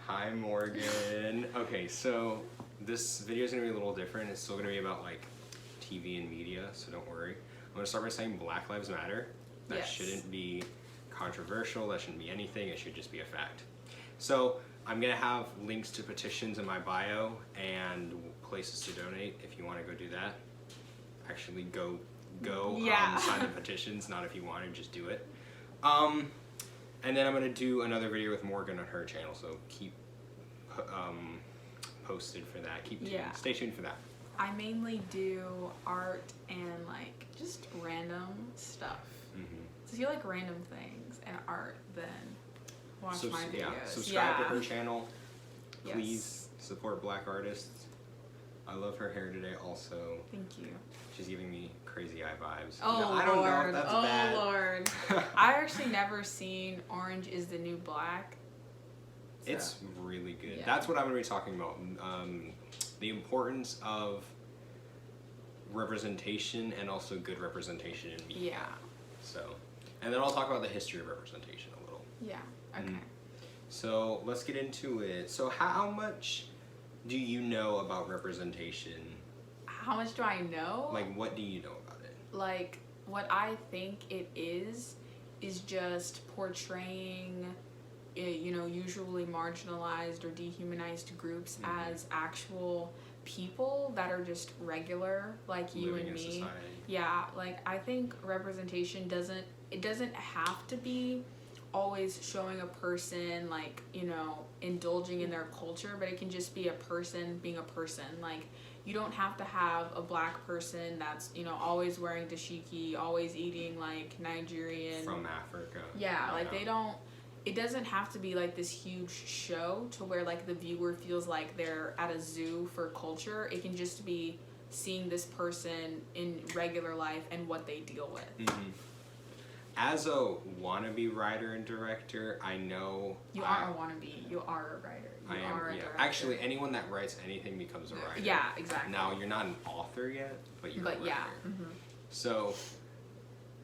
Hi Morgan. Okay, so this video is gonna be a little different. It's still gonna be about like TV and media, so don't worry. I'm gonna start by saying Black Lives Matter. That Yes. shouldn't be controversial, that shouldn't be anything, it should just be a fact. So I'm gonna have links to petitions in my bio and places to donate if you wanna go do that. Actually go Yeah. sign the petitions, not if you want to, just do it. And then I'm gonna do another video with Morgan on her channel, so keep posted for that. Keep tuned. Yeah. Stay tuned for that. I mainly do art and like just random stuff. So if you like random things and art, then watch my videos. Yeah, subscribe to her Yeah. channel. Yes. Please support Black artists. I love her hair today also. Thank you. She's giving me crazy eye vibes. Oh, No, I don't know Lord. if that's Oh, bad. Lord. I actually never seen Orange is the New Black. So, It's really good. Yeah. That's what I'm going to be talking about. The importance of representation and also good representation in media. yeah. So, and then I'll talk about the history of representation a little. Yeah. Okay. So let's get into it. So how much do you know about representation? How much do I know? Like, what do you know about it? Like, what I think it is just portraying, usually marginalized or dehumanized groups as actual people that are just regular, like you Living and in me. society. Yeah, like I think representation doesn't have to be always showing a person like, indulging in their culture, but it can just be a person being a person. Like, you don't have to have a black person that's, always wearing dashiki, always eating like Nigerian. From Africa. Yeah, like it doesn't have to be like this huge show to where like the viewer feels like they're at a zoo for culture. It can just be seeing this person in regular life and what they deal with. As a wannabe writer and director, I know You aren't a wannabe, you are a writer. You I am. are a Yeah. director. Actually, anyone that writes anything becomes a writer. Yeah, exactly. Now you're not an author yet, but you're a writer. yeah. So,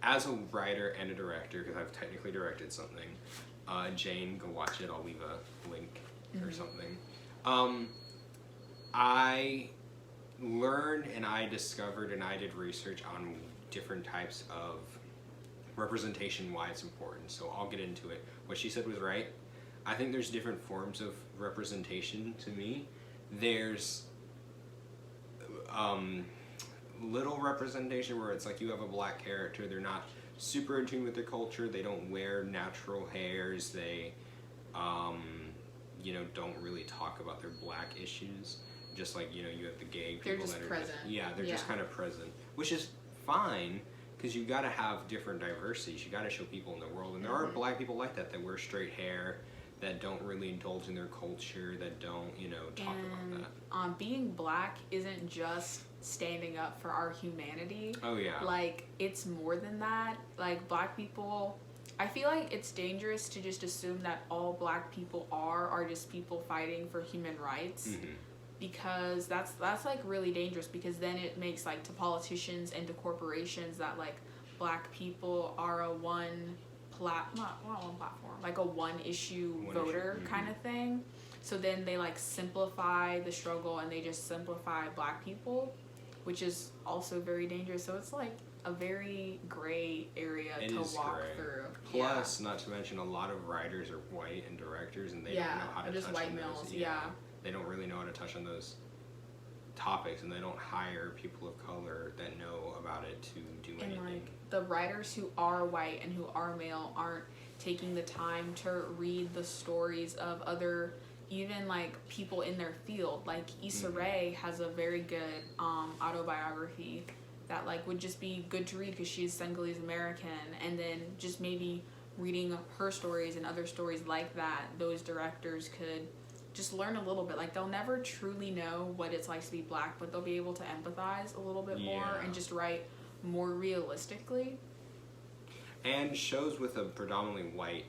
as a writer and a director, because I've technically directed something, Jane, go watch it. I'll leave a link or something. I learned and I discovered and I did research on different types of representation, why it's important. So I'll get into it. What she said was right. I think there's different forms of representation to me. There's little representation where it's like you have a black character, they're not super in tune with their culture, they don't wear natural hairs, they don't really talk about their black issues, just like you have the gay people They're just that are present. they're just kind of present, which is fine because you got to have different diversities, you got to show people in the world, and there are black people like that wear straight hair, that don't really indulge in their culture, that don't talk about that. Being black isn't just standing up for our humanity. Oh yeah. Like, it's more than that. Like, black people, I feel like it's dangerous to just assume that all black people are just people fighting for human rights. Because that's like really dangerous, because then it makes like to politicians and to corporations that like black people are a not one platform, like a one issue voter kind of thing. So then they like simplify the struggle and they just simplify black people, which is also very dangerous. So it's like a very gray area to walk through. Plus, not to mention, a lot of writers are white and directors, and they don't know how to just touch white on males. those. Yeah. They don't really know how to touch on those topics, and they don't hire people of color that know about it to do And anything. like the writers who are white and who are male aren't taking the time to read the stories of other, even like people in their field. Like Issa Rae has a very good autobiography that like would just be good to read because she's Senegalese American, and then just maybe reading her stories and other stories like that, those directors could just learn a little bit. Like, they'll never truly know what it's like to be black, but they'll be able to empathize a little bit more and just write more realistically. And shows with a predominantly white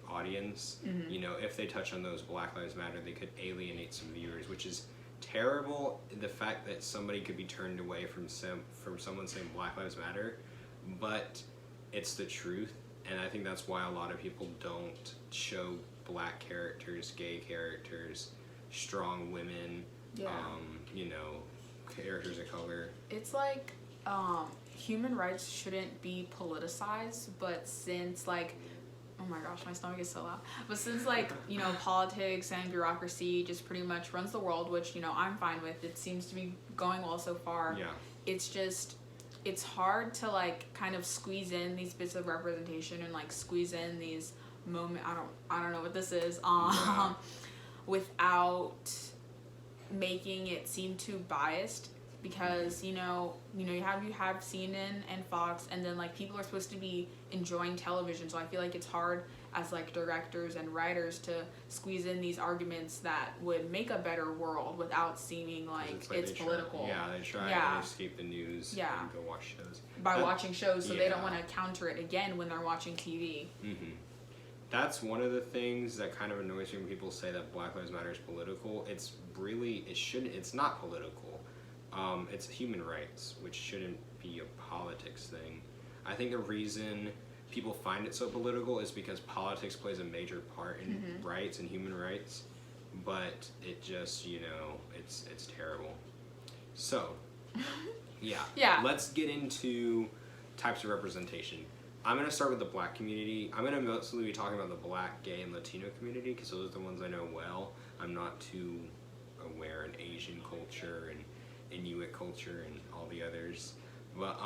audience, if they touch on those Black Lives Matter, they could alienate some viewers, which is terrible. The fact that somebody could be turned away from someone saying Black Lives Matter, but it's the truth. And I think that's why a lot of people don't show black characters, gay characters, strong women, Yeah. you know, characters of color. It's like human rights shouldn't be politicized, but since like, oh my gosh, my stomach is so loud. But since like, you know, politics and bureaucracy just pretty much runs the world, which, you know, I'm fine with. It seems to be going well so far. Yeah. It's just, it's hard to like kind of squeeze in these bits of representation and like squeeze in these I don't know what this is, Yeah. without making it seem too biased, because you have CNN and Fox, and then like people are supposed to be enjoying television, so I feel like it's hard as like directors and writers to squeeze in these arguments that would make a better world without seeming like Like it's they try- political. they try Yeah. to escape the news Yeah. and go watch shows. By That- watching shows, so they don't yeah. want to counter it again when they're watching TV. That's one of the things that kind of annoys me when people say that Black Lives Matter is political. It's not political. It's human rights, which shouldn't be a politics thing. I think the reason people find it so political is because politics plays a major part in rights and human rights, but it just, it's terrible. So, yeah. Yeah. Let's get into types of representation. I'm going to start with the black community. I'm going to mostly be talking about the black, gay, and Latino community because those are the ones I know well. I'm not too aware in Asian culture and Inuit culture and all the others. But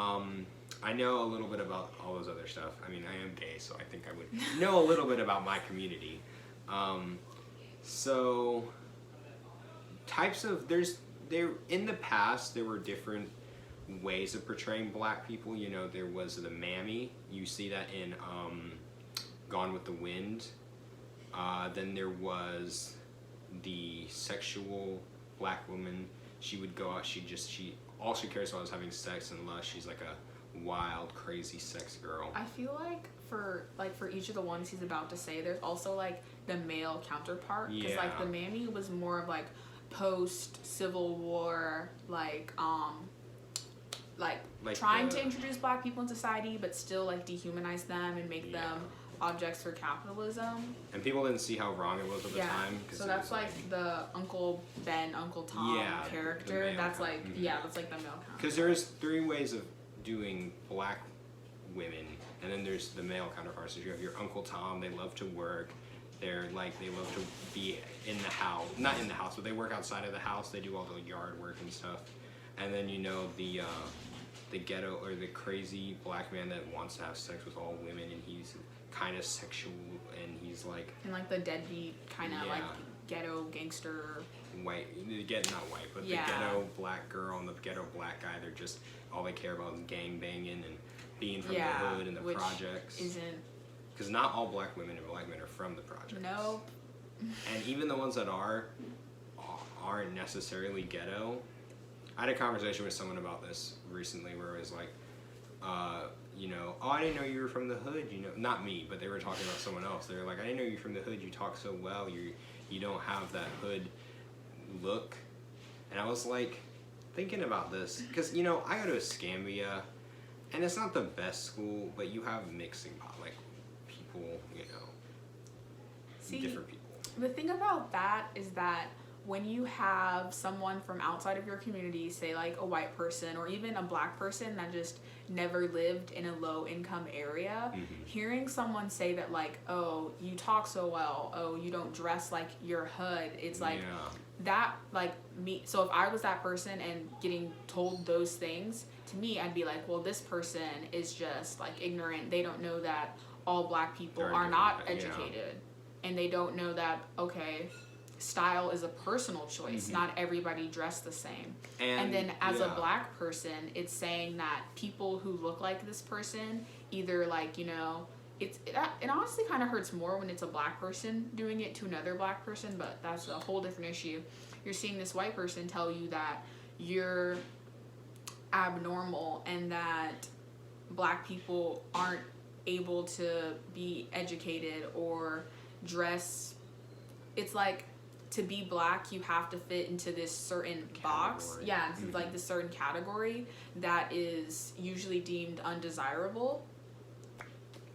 I know a little bit about all those other stuff. I mean, I am gay, so I think I would know a little bit about my community. So types of in the past there were different ways of portraying black people. There was the mammy. You see that in Gone with the Wind. Then there was the sexual black woman. She would go out, all she cares about is having sex and lust. She's like a wild, crazy sex girl. I feel like for each of the ones he's about to say, there's also like the male counterpart, because like the mammy was more of like post Civil War, like trying to introduce black people in society, but still like dehumanize them and make them objects for capitalism. And people didn't see how wrong it was at the time. So that's like the Uncle Ben, Uncle Tom character. That's like that's like the male counterpart. Because there's 3 ways of doing black women, and then there's the male counterparts. So you have your Uncle Tom. They love to work. They love to be in the house, not in the house, but they work outside of the house. They do all the yard work and stuff. And then the ghetto or the crazy black man that wants to have sex with all women, and he's kind of sexual, and he's like the deadbeat kind of like ghetto gangster. Not white, but the ghetto black girl and the ghetto black guy, they're just all they care about is gang banging and being from the hood and the projects. Because not all black women and black men are from the projects. Nope. And even the ones that aren't necessarily ghetto. I had a conversation with someone about this recently where it was like, I didn't know you were from the hood. Not me, but they were talking about someone else. They were like, I didn't know you were from the hood. You talk so well. You don't have that hood look. And I was like, thinking about this, because I go to Escambia, and it's not the best school, but you have mixing pot, like people, different people. The thing about that is that when you have someone from outside of your community, say like a white person or even a black person that just never lived in a low income area, hearing someone say that like, oh, you talk so well, oh, you don't dress like your hood, it's like that, like me. So if I was that person and getting told those things, to me I'd be like, well, this person is just like ignorant. They don't know that all black people are not educated, and they don't know that, okay, style is a personal choice. Not everybody dress the same. And then as a black person, it's saying that people who look like this person, either like, it honestly kind of hurts more when it's a black person doing it to another black person, but that's a whole different issue. You're seeing this white person tell you that you're abnormal and that black people aren't able to be educated or dress. It's like, to be black, you have to fit into this certain box. Yeah, it's like this certain category that is usually deemed undesirable.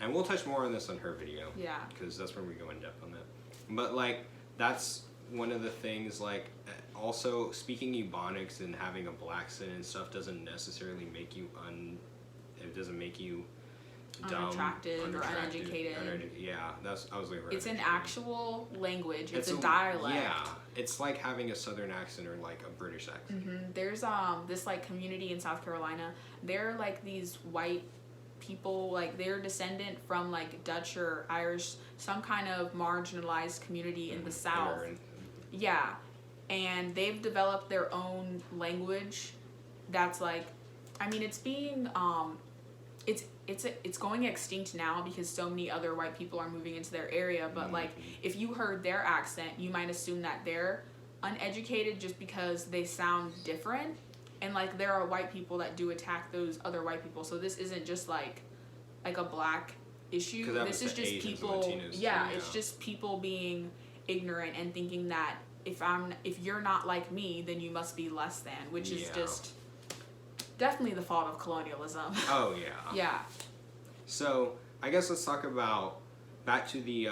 And we'll touch more on this on her video. Yeah. Because that's where we go in depth on that. But like, that's one of the things, like, also speaking Ebonics and having a black accent and stuff doesn't necessarily make you it doesn't make you dumb, unattractive or uneducated. Yeah, I was like, it's an actual language. It's a dialect. Yeah, it's like having a southern accent or like a British accent. Mm-hmm. There's this like community in South Carolina. They're like these white people, like they're descendant from like Dutch or Irish, some kind of marginalized community in the South. Yeah, and they've developed their own language. That's like, I mean, it's being it's going extinct now because so many other white people are moving into their area. But like, if you heard their accent, you might assume that they're uneducated just because they sound different. And like, there are white people that do attack those other white people. So this isn't just like a black issue. This is just people. Yeah, it's just people being ignorant and thinking that if you're not like me, then you must be less than, which is just definitely the fault of colonialism. Oh yeah. Yeah. So I guess let's talk about back to the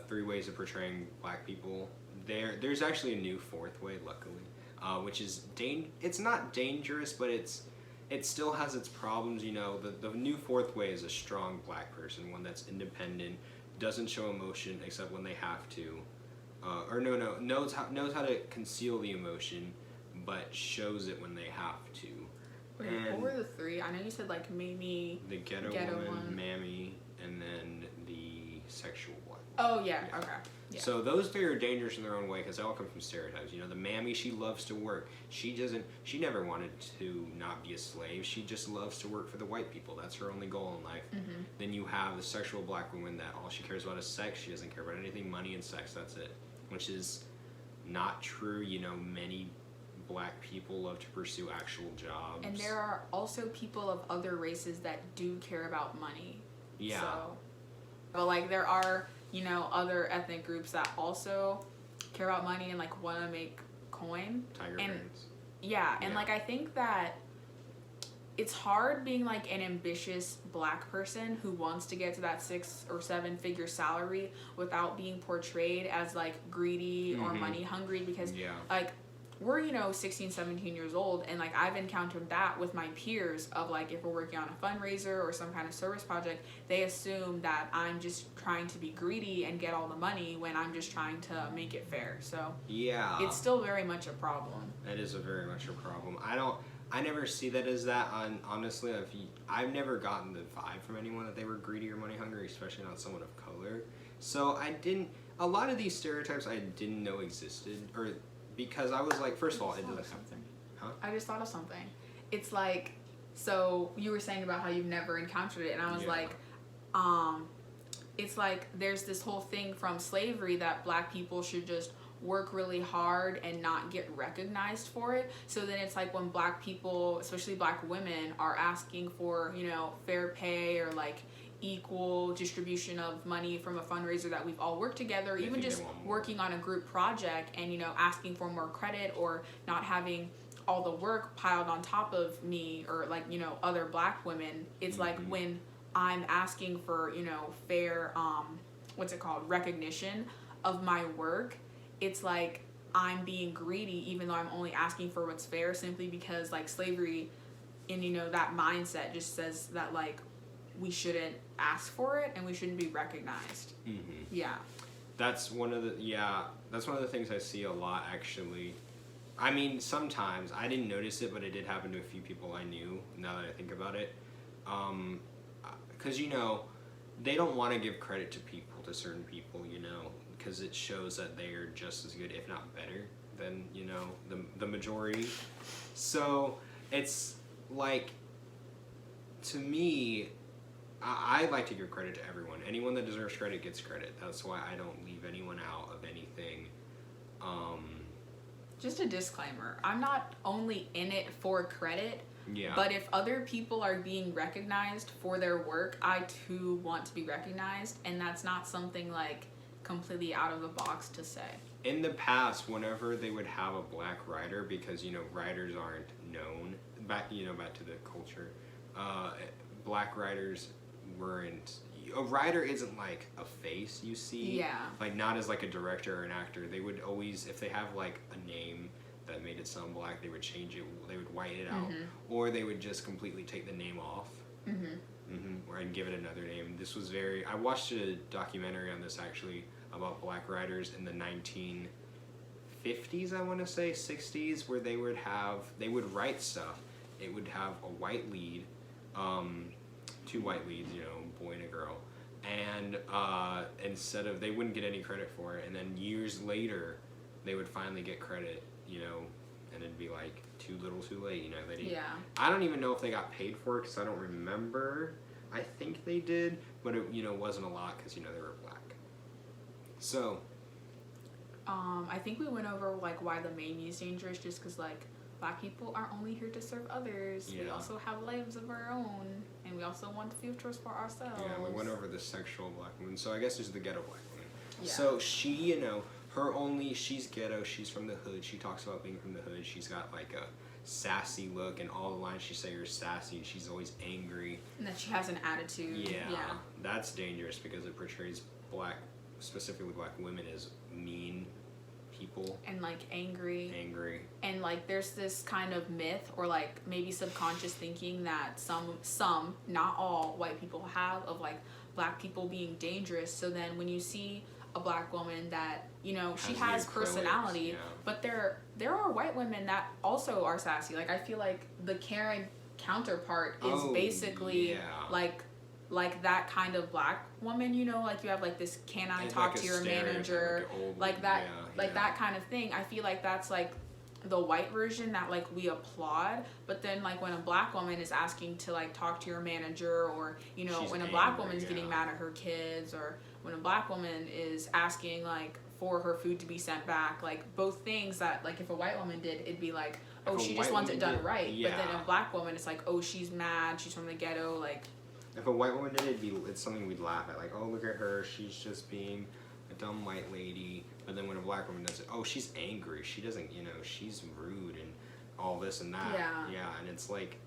3 ways of portraying black people. There's actually a new 4th way, luckily, which is it's not dangerous, but it still has its problems. You know, the new 4th way is a strong black person, one that's independent, doesn't show emotion except when they have to, knows how to conceal the emotion, but shows it when they have to. Wait, what were the 3? I know you said like Mamie, the ghetto woman, Mammy, and then the sexual one. Oh yeah. Okay. Yeah. So those 3 are dangerous in their own way because they all come from stereotypes. You know, the Mammy, she loves to work. She never wanted to not be a slave. She just loves to work for the white people. That's her only goal in life. Mm-hmm. Then you have the sexual black woman that all she cares about is sex. She doesn't care about anything, money and sex. That's it. Which is not true. You know, many black people love to pursue actual jobs. And there are also people of other races that do care about money. Yeah. So, but like, there are, you know, other ethnic groups that also care about money and like want to make coin. Tiger parents. Yeah, and like, I think that it's hard being like an ambitious black person who wants to get to that 6 or 7 figure salary without being portrayed as like greedy or money hungry, because like, we're, you know, 16, 17 years old, and like, I've encountered that with my peers of like, if we're working on a fundraiser or some kind of service project, they assume that I'm just trying to be greedy and get all the money when I'm just trying to make it fair. So yeah, it's still very much a problem. That is very much a problem. I never see that as that. Honestly, I've never gotten the vibe from anyone that they were greedy or money hungry, especially not someone of color. So a lot of these stereotypes I didn't know existed, or because I was like, first of all, it doesn't happen. Huh? I just thought of something. It's like, so you were saying about how you've never encountered it, and I was like, it's like there's this whole thing from slavery that black people should just work really hard and not get recognized for it. So then it's like when black people, especially black women, are asking for, you know, fair pay or like equal distribution of money from a fundraiser that we've all worked together, even just working on a group project and, you know, asking for more credit or not having all the work piled on top of me or like, you know, other black women. It's like when I'm asking for, you know, fair, recognition of my work, it's like I'm being greedy even though I'm only asking for what's fair, simply because like slavery and, you know, that mindset just says that like we shouldn't ask for it and we shouldn't be recognized. Yeah. That's one of the things I see a lot, actually. I mean, sometimes I didn't notice it, but it did happen to a few people I knew, now that I think about it. Because, you know, they don't want to give credit to certain people, you know, because it shows that they are just as good, if not better, than, you know, the majority. So it's like, to me, I like to give credit to everyone. Anyone that deserves credit gets credit. That's why I don't leave anyone out of anything. Just a disclaimer. I'm not only in it for credit, yeah, but if other people are being recognized for their work, I too want to be recognized, and that's not something like completely out of the box to say. In the past, whenever they would have a black writer, because, you know, writers aren't back to the culture, black writers weren't, a writer isn't like a face you see. Yeah. Like not as like a director or an actor. They would always, if they have like a name that made it sound black, they would change it. They would white it out, or they would just completely take the name off. Or and give it another name. This was very. I watched a documentary on this actually about black writers in the 1950s. I want to say 60s, where they would write stuff. It would have a white lead, two white leads, boy and a girl, and instead of they wouldn't get any credit for it, and then years later, they would finally get credit, and it'd be like too little, too late, They didn't. Yeah. I don't even know if they got paid for it because I don't remember. I think they did, but it wasn't a lot because they were black. So. I think we went over like why the Mamie is dangerous, just because like black people aren't only here to serve others. We also have lives of our own, and we also want futures for ourselves. Yeah, we went over the sexual black woman. So I guess there's the ghetto black woman. Yeah. So she, she's ghetto. She's from the hood. She talks about being from the hood. She's got like a sassy look, and all the lines she say are sassy. She's always angry. And that she has an attitude. Yeah, that's dangerous because it portrays specifically black women as mean people. And like angry. And like there's this kind of myth or like maybe subconscious thinking that some, not all white people have of like black people being dangerous. So then when you see a black woman that she has personality, but there are white women that also are sassy. Like I feel like the Karen counterpart is basically like that kind of black woman, like you have like this can I talk like to your manager, like that that kind of thing. I feel like that's like the white version that like we applaud, but then like when a black woman is asking to like talk to your manager, or She's when a angry, black woman's getting mad at her kids, or when a black woman is asking like for her food to be sent back, like both things that like if a white woman did, it'd be like, oh, she just wants it done right. But then a black woman, it's like, oh, she's mad, she's from the ghetto. Like if a white woman did it, it's something we'd laugh at, like, oh, look at her, she's just being a dumb white lady. But then when a black woman does it, oh, she's angry, she doesn't, she's rude and all this and that. Yeah, and it's like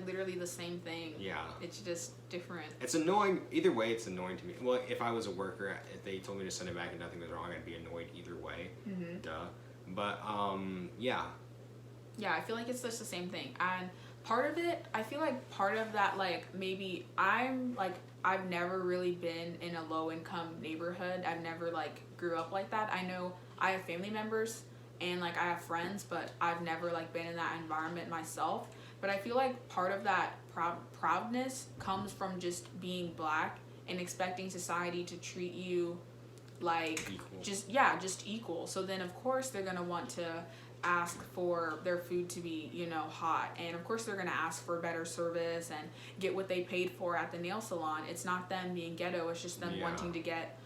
literally the same thing. Yeah. It's just different. It's annoying. Either way, it's annoying to me. Well, if I was a worker, if they told me to send it back and nothing was wrong, I'd be annoyed either way. Duh. But, yeah. Yeah, I feel like it's just the same thing. And part of it, I feel like part of that, like, maybe I've never really been in a low-income neighborhood. I've never, like, grew up like that. I know I have family members and, like, I have friends, but I've never, like, been in that environment myself. But I feel like part of that proudness comes from just being black and expecting society to treat you like equal. just equal. So then, of course, they're going to want to ask for their food to be, hot. And of course they're going to ask for better service and get what they paid for at the nail salon. It's not them being ghetto, it's just them wanting to get,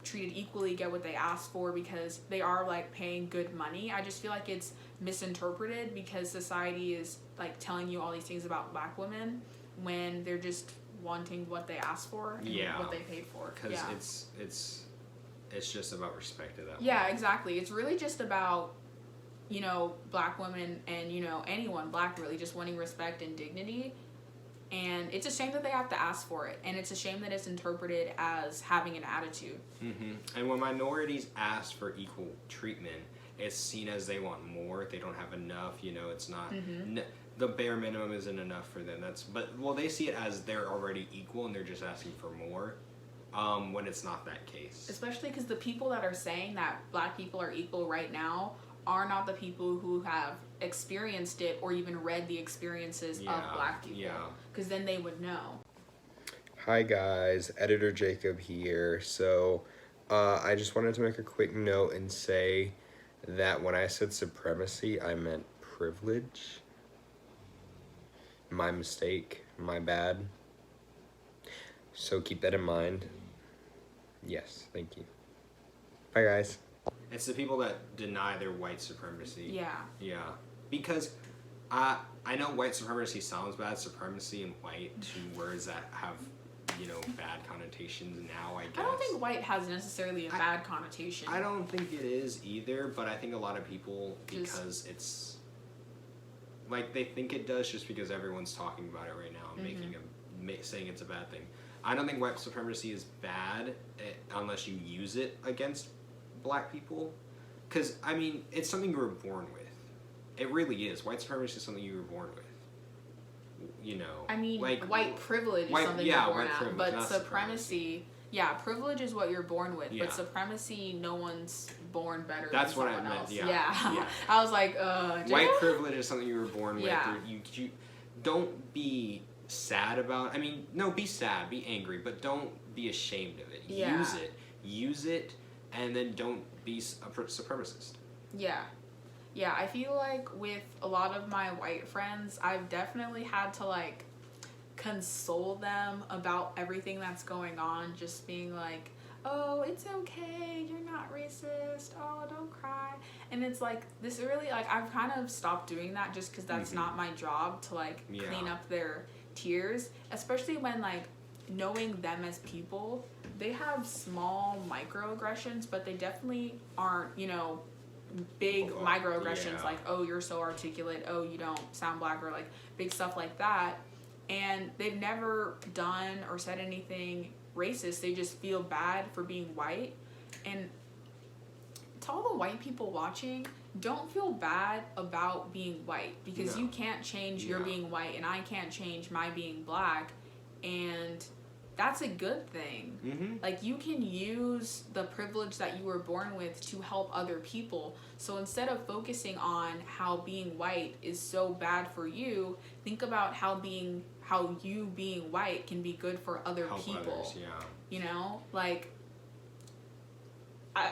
treated equally, get what they asked for because they are like paying good money. I just feel like it's misinterpreted because society is like telling you all these things about black women when they're just wanting what they asked for and what they paid for. Because it's just about respect at that point. Yeah, exactly. It's really just about black women and, anyone black really just wanting respect and dignity. And it's a shame that they have to ask for it. And it's a shame that it's interpreted as having an attitude. And when minorities ask for equal treatment, it's seen as they want more. They don't have enough. It's not... the bare minimum isn't enough for them. They see it as they're already equal and they're just asking for more. When it's not that case. Especially because the people that are saying that black people are equal right now are not the people who have experienced it or even read the experiences of black people. Because then they would know. Hi guys, Editor Jacob here. So I just wanted to make a quick note and say that when I said supremacy, I meant privilege. My mistake, my bad. So keep that in mind. Yes, thank you. Bye guys. It's the people that deny their white supremacy. Yeah. Because I know white supremacy sounds bad. Supremacy and white, two words that have, bad connotations now, I guess. I don't think white has necessarily a bad connotation. I don't think it is either, but I think a lot of people, because it's... Like, they think it does just because everyone's talking about it right now and making a saying it's a bad thing. I don't think white supremacy is bad unless you use it against black people. Because, I mean, it's something you were born with. It really is. White supremacy is something you were born with. You know. I mean, like, white privilege is something yeah, you're born white at. privilege, But not supremacy, yeah, privilege is what you're born with. Yeah. But supremacy, no one's born better That's than what I someone meant, else. yeah, yeah. I was like, White privilege is something you were born with. Yeah. You don't be sad about. I mean, no, be sad, be angry, but don't be ashamed of it. Yeah. Use it, and then don't be a supremacist. Yeah. Yeah, I feel like with a lot of my white friends, I've definitely had to like console them about everything that's going on, just being like, oh, it's okay, you're not racist, oh, don't cry. And it's like, this really, like, I've kind of stopped doing that just because that's not my job to like clean up their tears, especially when like knowing them as people, they have small microaggressions, but they definitely aren't, you know, big microaggressions like, oh, you're so articulate, oh, you don't sound black, or like big stuff like that. And they've never done or said anything racist. They just feel bad for being white. And to all the white people watching, don't feel bad about being white, because you can't change your being white, and I can't change my being black, and that's a good thing. Mm-hmm. Like, you can use the privilege that you were born with to help other people. So instead of focusing on how being white is so bad for you, think about how you being white can be good for other Help people. Others, yeah. You know, like, I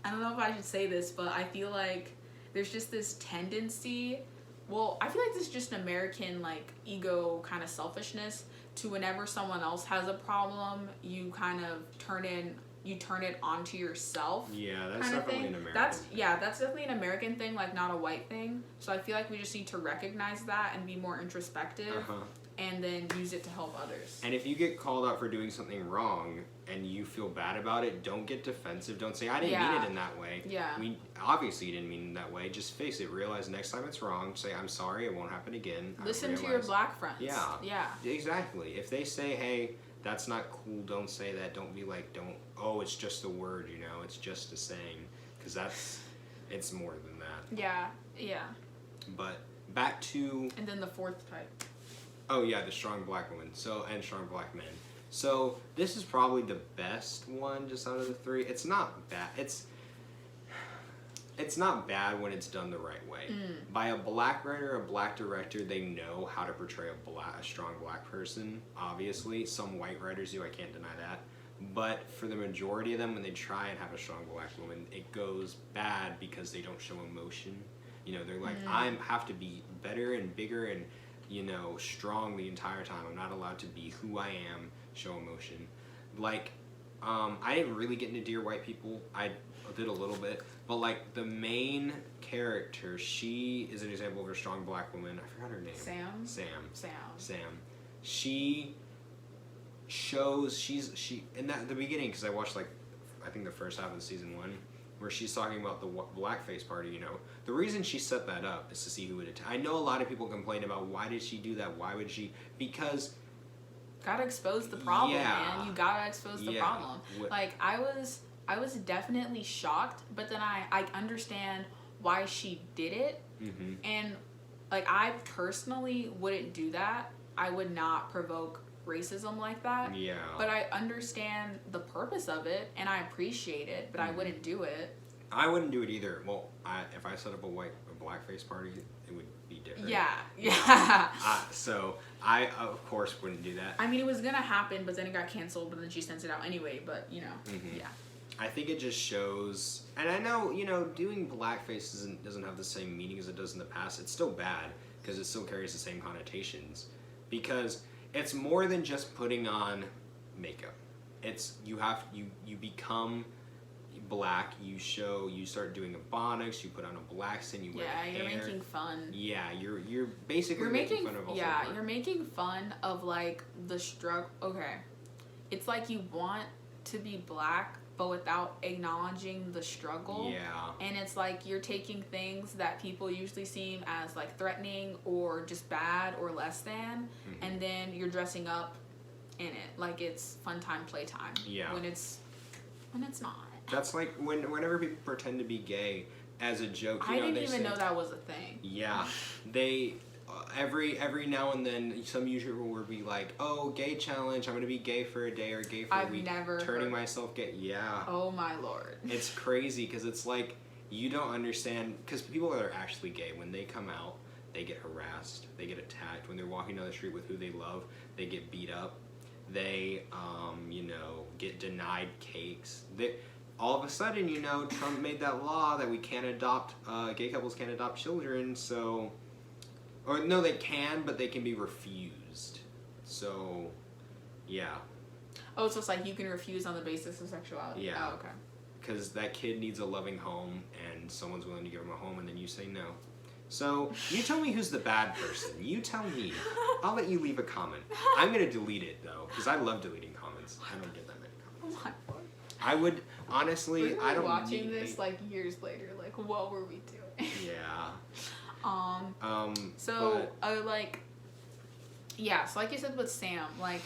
don't know if I should say this, but I feel like there's just this tendency. Well, I feel like this is just an American like ego kind of selfishness, to whenever someone else has a problem, you kind of turn it onto yourself. Yeah, that's definitely an American thing. That's definitely an American thing, like not a white thing. So I feel like we just need to recognize that and be more introspective, and then use it to help others. And if you get called out for doing something wrong and you feel bad about it, don't get defensive. Don't say, I didn't mean it in that way. Yeah. I mean, obviously you didn't mean it that way. Just face it. Realize next time it's wrong. Say, I'm sorry. It won't happen again. Listen to your black friends. Yeah. Yeah. Exactly. If they say, hey, that's not cool, don't say that. Don't be like, oh, it's just a word, you know. It's just a saying. Because it's more than that. Yeah. Yeah. But back to... And then the fourth type. Oh yeah, the strong black woman. And strong black men. So this is probably the best one just out of the three. It's not bad. It's not bad when it's done the right way. By a black writer, a black director, they know how to portray a strong black person. Obviously, some white writers do. I can't deny that. But for the majority of them, when they try and have a strong black woman, it goes bad because they don't show emotion. You know, they're like, I have to be better and bigger and, you know, strong the entire time. I'm not allowed to be who I am, show emotion. Like, I didn't really get into Dear White People. I did a little bit. But, like, the main character, she is an example of a strong black woman. I forgot her name. Sam. She shows, in the beginning, because I watched, like, I think the first half of season 1, where she's talking about the blackface party, you know. The reason she set that up is to see who would attack. I know a lot of people complain about why did she do that, why would she, because... Gotta expose the problem, man. You gotta expose the problem. Like, I was definitely shocked, but then I understand why she did it. And, like, I personally wouldn't do that. I would not provoke racism like that. Yeah. But I understand the purpose of it, and I appreciate it, but I wouldn't do it. I wouldn't do it either. Well, if I set up a blackface party, it would be different. Yeah. So I, of course, wouldn't do that. I mean, it was gonna happen, but then it got canceled, but then she sent it out anyway, but, you know, yeah. I think it just shows, and I know, you know, doing blackface doesn't have the same meaning as it does in the past. It's still bad, because it still carries the same connotations. Because it's more than just putting on makeup. It's, you become black, you start doing ebonics, you put on a black skin, you wear hair. You're making fun. Yeah, you're basically making fun of a whole part. You're making fun of, like, the struggle. Okay. It's like you want to be black, but without acknowledging the struggle. Yeah. And it's like you're taking things that people usually seem as like threatening or just bad or less than, and then you're dressing up in it like it's fun time, playtime. Yeah. When it's not. That's like whenever people pretend to be gay as a joke. I didn't they even say, know that was a thing. Yeah, they every now and then some YouTuber will be like, "Oh, gay challenge! I'm gonna be gay for a day or gay for a I've week." never turning heard. myself gay. Yeah, Oh my lord. it's crazy because it's like you don't understand because people that are actually gay when they come out, they get harassed, they get attacked when they're walking down the street with who they love, they get beat up, they get denied cakes. All of a sudden, Trump made that law that we can't adopt, gay couples can't adopt children, so, or no, they can, but they can be refused. So, yeah. Oh, so it's like you can refuse on the basis of sexuality. Yeah. Oh, okay. Because that kid needs a loving home, and someone's willing to give him a home, and then you say no. So, you tell me who's the bad person. You tell me. I'll let you leave a comment. I'm going to delete it, though, because I love deleting comments. I don't get that many comments. Oh my lord. I would, honestly, We're I don't watching need this hate. like years later. Like, what were we doing? Yeah. So, yeah, so like you said with Sam, like,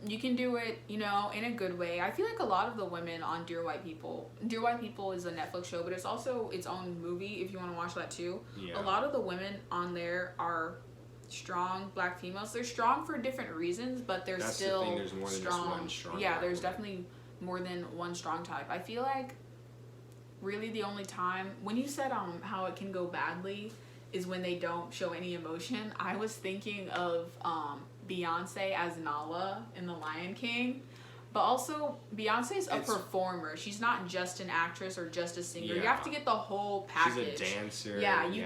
you can do it, in a good way. I feel like a lot of the women on Dear White People is a Netflix show, but it's also its own movie if you want to watch that too. Yeah. A lot of the women on there are strong black females. They're strong for different reasons, but they're That's still the thing, there's more than just one strong Yeah, black there's woman. definitely more than one strong type. I feel like really the only time when you said how it can go badly is when they don't show any emotion. I was thinking of Beyonce as Nala in The Lion King, but also Beyonce's a performer. She's not just an actress or just a singer. You have to get the whole package. She's a dancer. Yeah, you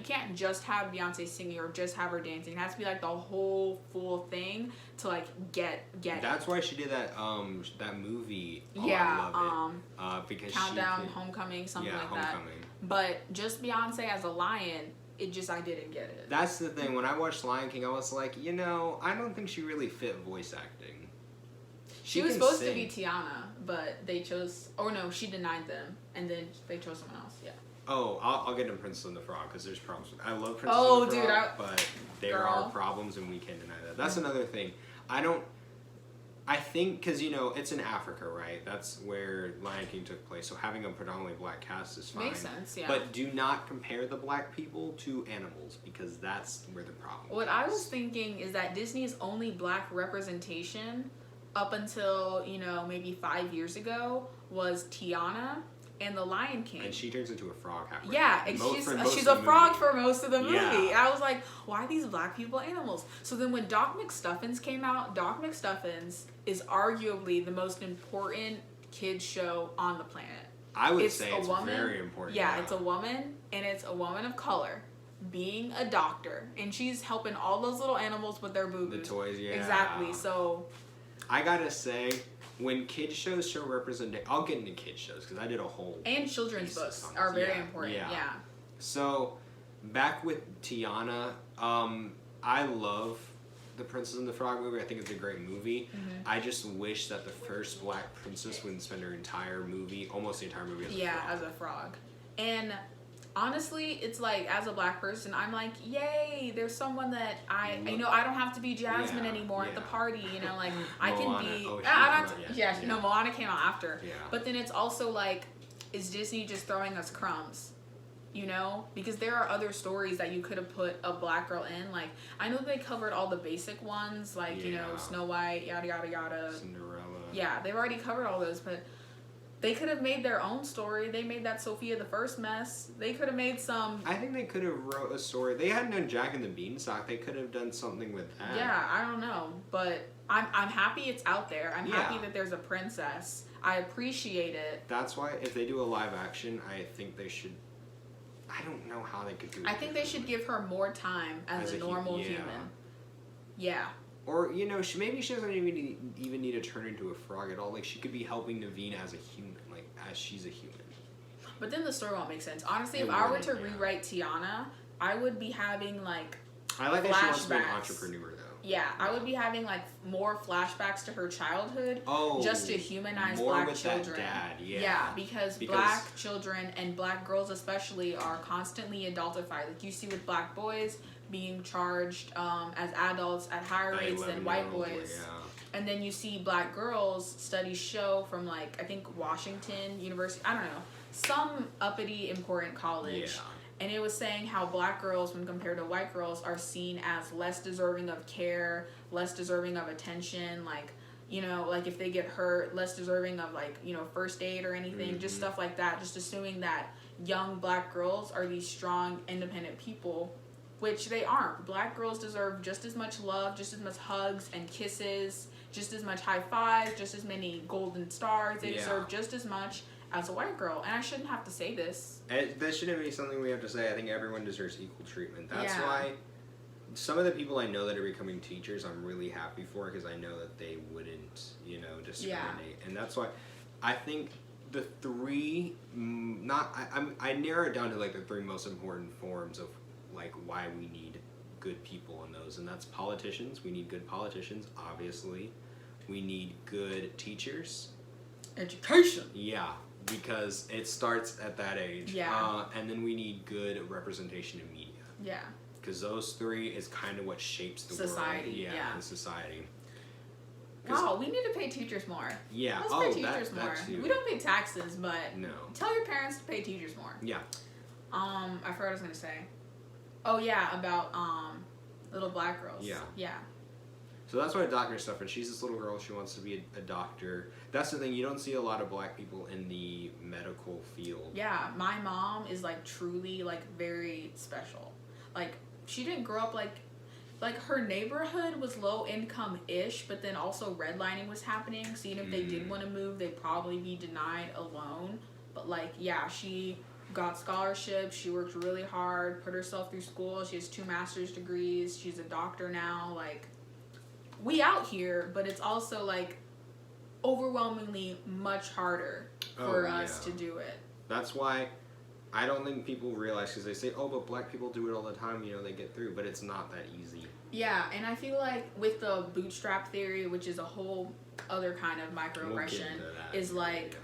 can't just have Beyonce singing or just have her dancing. It has to be like the whole full thing to like get That's why she did that that movie. Oh, yeah, I love it. Because Countdown, she could, Homecoming, something like Homecoming. that. But just Beyonce as a lion, I didn't get it. That's the thing. When I watched Lion King, I was like, I don't think she really fit voice acting. She was can supposed sing. to be Tiana, but they chose. Or no, she denied them, and then they chose someone else. Yeah. Oh, I'll get into Princess and the Frog because there's problems. I love Princess Oh, and the dude, Frog, but there girl. are problems, and we can't deny that. That's another thing. I think because it's in Africa, right? That's where Lion King took place. So having a predominantly black cast is fine. Makes sense, yeah. But do not compare the black people to animals because that's where the problem. What I was thinking is that Disney's only black representation up until maybe 5 years ago was Tiana and the Lion King. And she turns into a frog halfway. Yeah, through. and she's a frog for most of the movie. Yeah. I was like, why are these black people animals? So then when Doc McStuffins came out, Doc McStuffins is arguably the most important kids show on the planet. I would say it's woman, very important. Yeah, it's a woman, and it's a woman of color being a doctor, and she's helping all those little animals with their boo-boos. The toys, yeah. Exactly. So I gotta say, when kids shows show representation, I'll get into kids shows because I did a whole and children's thesis books on are this. very Yeah, important. yeah. Yeah. So, back with Tiana, I love the Princess and the Frog movie. I think it's a great movie. Mm-hmm. I just wish that the first black princess wouldn't spend her entire movie, almost the entire movie, as a frog. As a frog. And honestly, it's like as a black person, I'm like, yay! There's someone that I don't have to be Jasmine Yeah, anymore at the yeah. party. Like I can Moana. be. Oh, she I don't came have out to, yet. Yeah. Moana came out after. Yeah. But then it's also like, is Disney just throwing us crumbs? Because there are other stories that you could have put a black girl in. Like, I know they covered all the basic ones, like, Yeah. Snow White, yada, yada, yada. Cinderella. Yeah, they've already covered all those, but they could have made their own story. They made that Sophia the First mess. They could have made some... I think they could have wrote a story. They hadn't done Jack and the Beanstalk. They could have done something with that. Yeah, I don't know. But I'm happy it's out there. I'm happy Yeah. that there's a princess. I appreciate it. That's why if they do a live action, I think they should. I don't know how they could do it. I think they should give her more time as a normal human. Yeah. Or maybe she doesn't even need to turn into a frog at all. Like she could be helping Naveen as a human, like as she's a human. But then the story won't make sense. Honestly, It if I were wouldn't, to rewrite Tiana, I would be having like I like that she wants to be an flashbacks. entrepreneur though. Yeah, I would be having like more flashbacks to her childhood, Oh, just to humanize more black with children. that dad, yeah. Because black children and black girls especially are constantly adultified. Like you see with black boys being charged as adults at higher rates than white 11-year-old, boys. yeah. And then you see black girls, studies show from like I think Washington University, I don't know, some uppity important college. Yeah. And it was saying how black girls, when compared to white girls, are seen as less deserving of care, less deserving of attention, like, you know, like if they get hurt, less deserving of like, you know, first aid or anything, just stuff like that. Just assuming that young black girls are these strong, independent people, which they aren't. Black girls deserve just as much love, just as much hugs and kisses, just as much high fives, just as many golden stars. They deserve just as much as a white girl. And I shouldn't have to say this. That shouldn't be something we have to say. I think everyone deserves equal treatment. That's why some of the people I know that are becoming teachers, I'm really happy for, because I know that they wouldn't, you know, discriminate. And that's why I think the three, I narrow it down to like the three most important forms of like why we need good people in those. And that's politicians. We need good politicians, obviously. We need good teachers. Education. Yeah. Because it starts at that age. Yeah. And then we need good representation in media. Yeah. Because those three is kind of what shapes the society. world. Yeah. And society. Wow, we need to pay teachers more. Yeah. Let's pay teachers more. We don't pay taxes, but no. Tell your parents to pay teachers more. Yeah. I forgot what I was gonna say. Oh yeah, about little black girls. Yeah. Yeah. So that's why doctor stuff, and she's this little girl, she wants to be a doctor. That's the thing, you don't see a lot of black people in the medical field. Yeah, my mom is like truly like very special. Like she didn't grow up like her neighborhood was low income ish, but then also redlining was happening. So even if they did want to move, they'd probably be denied a loan. But like yeah, she got scholarships, she worked really hard, put herself through school, she has 2 master's degrees, she's a doctor now, like we out here, but it's also like overwhelmingly much harder for us to do it. That's why I don't think people realize, because they say, oh, but black people do it all the time, you know, they get through, but it's not that easy. Yeah, and I feel like with the bootstrap theory, which is a whole other kind of microaggression, is like,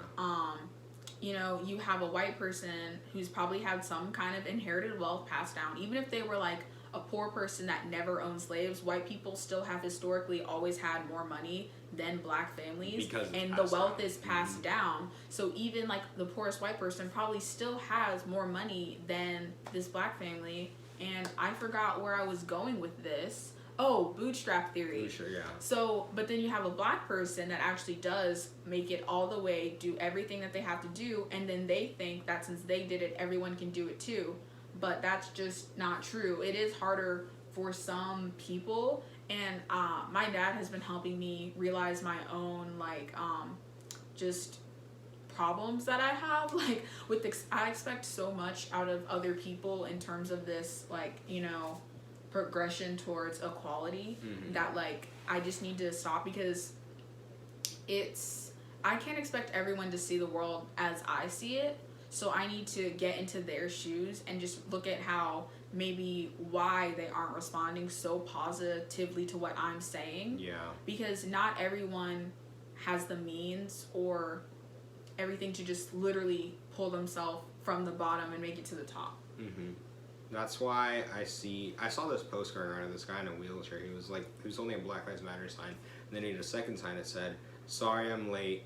you know, you have a white person who's probably had some kind of inherited wealth passed down, even if they were like a poor person that never owned slaves. White people still have historically always had more money than black families, and the wealth is passed down. So even like the poorest white person probably still has more money than this black family. And I forgot where I was going with this. Oh, bootstrap theory. Sure, yeah. So, but then you have a black person that actually does make it all the way, do everything that they have to do, and then they think that since they did it, everyone can do it too. But that's just not true. It is harder for some people, and my dad has been helping me realize my own like just problems that I have, like with I expect so much out of other people in terms of this, like, you know, progression towards equality, that like I just need to stop, because I can't expect everyone to see the world as I see it. So I need to get into their shoes and just look at how maybe why they aren't responding so positively to what I'm saying. Yeah. Because not everyone has the means or everything to just literally pull themselves from the bottom and make it to the top. That's why I saw this post going around of this guy in a wheelchair. He was only a Black Lives Matter sign, and then he had a second sign that said, "Sorry I'm late.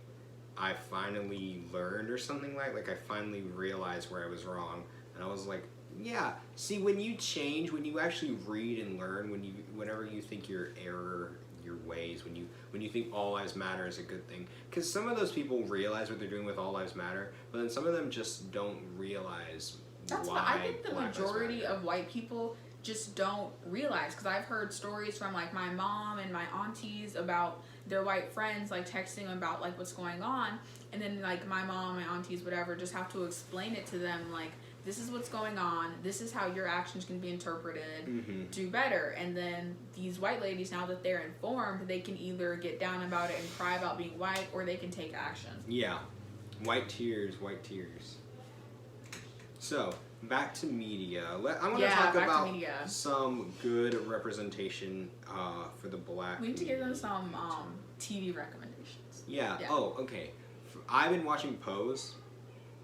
I finally learned," or something like I finally realized where I was wrong. And I was like, yeah, see, when you change, when you actually read and learn, whenever you think your error, your ways, when you think all lives matter is a good thing, because some of those people realize what they're doing with all lives matter, but then some of them just don't realize why. I think the majority of white people just don't realize, because I've heard stories from like my mom and my aunties about their white friends like texting about like what's going on, and then like my mom, my aunties, whatever, just have to explain it to them like, this is what's going on, this is how your actions can be interpreted, do better. And then these white ladies, now that they're informed, they can either get down about it and cry about being white, or they can take action. Yeah. White tears. So back to media. I want to Yeah, talk back to about media. some good representation for the black. We need to give them community. some TV recommendations. Yeah. Yeah. Oh, okay. I've been watching Pose.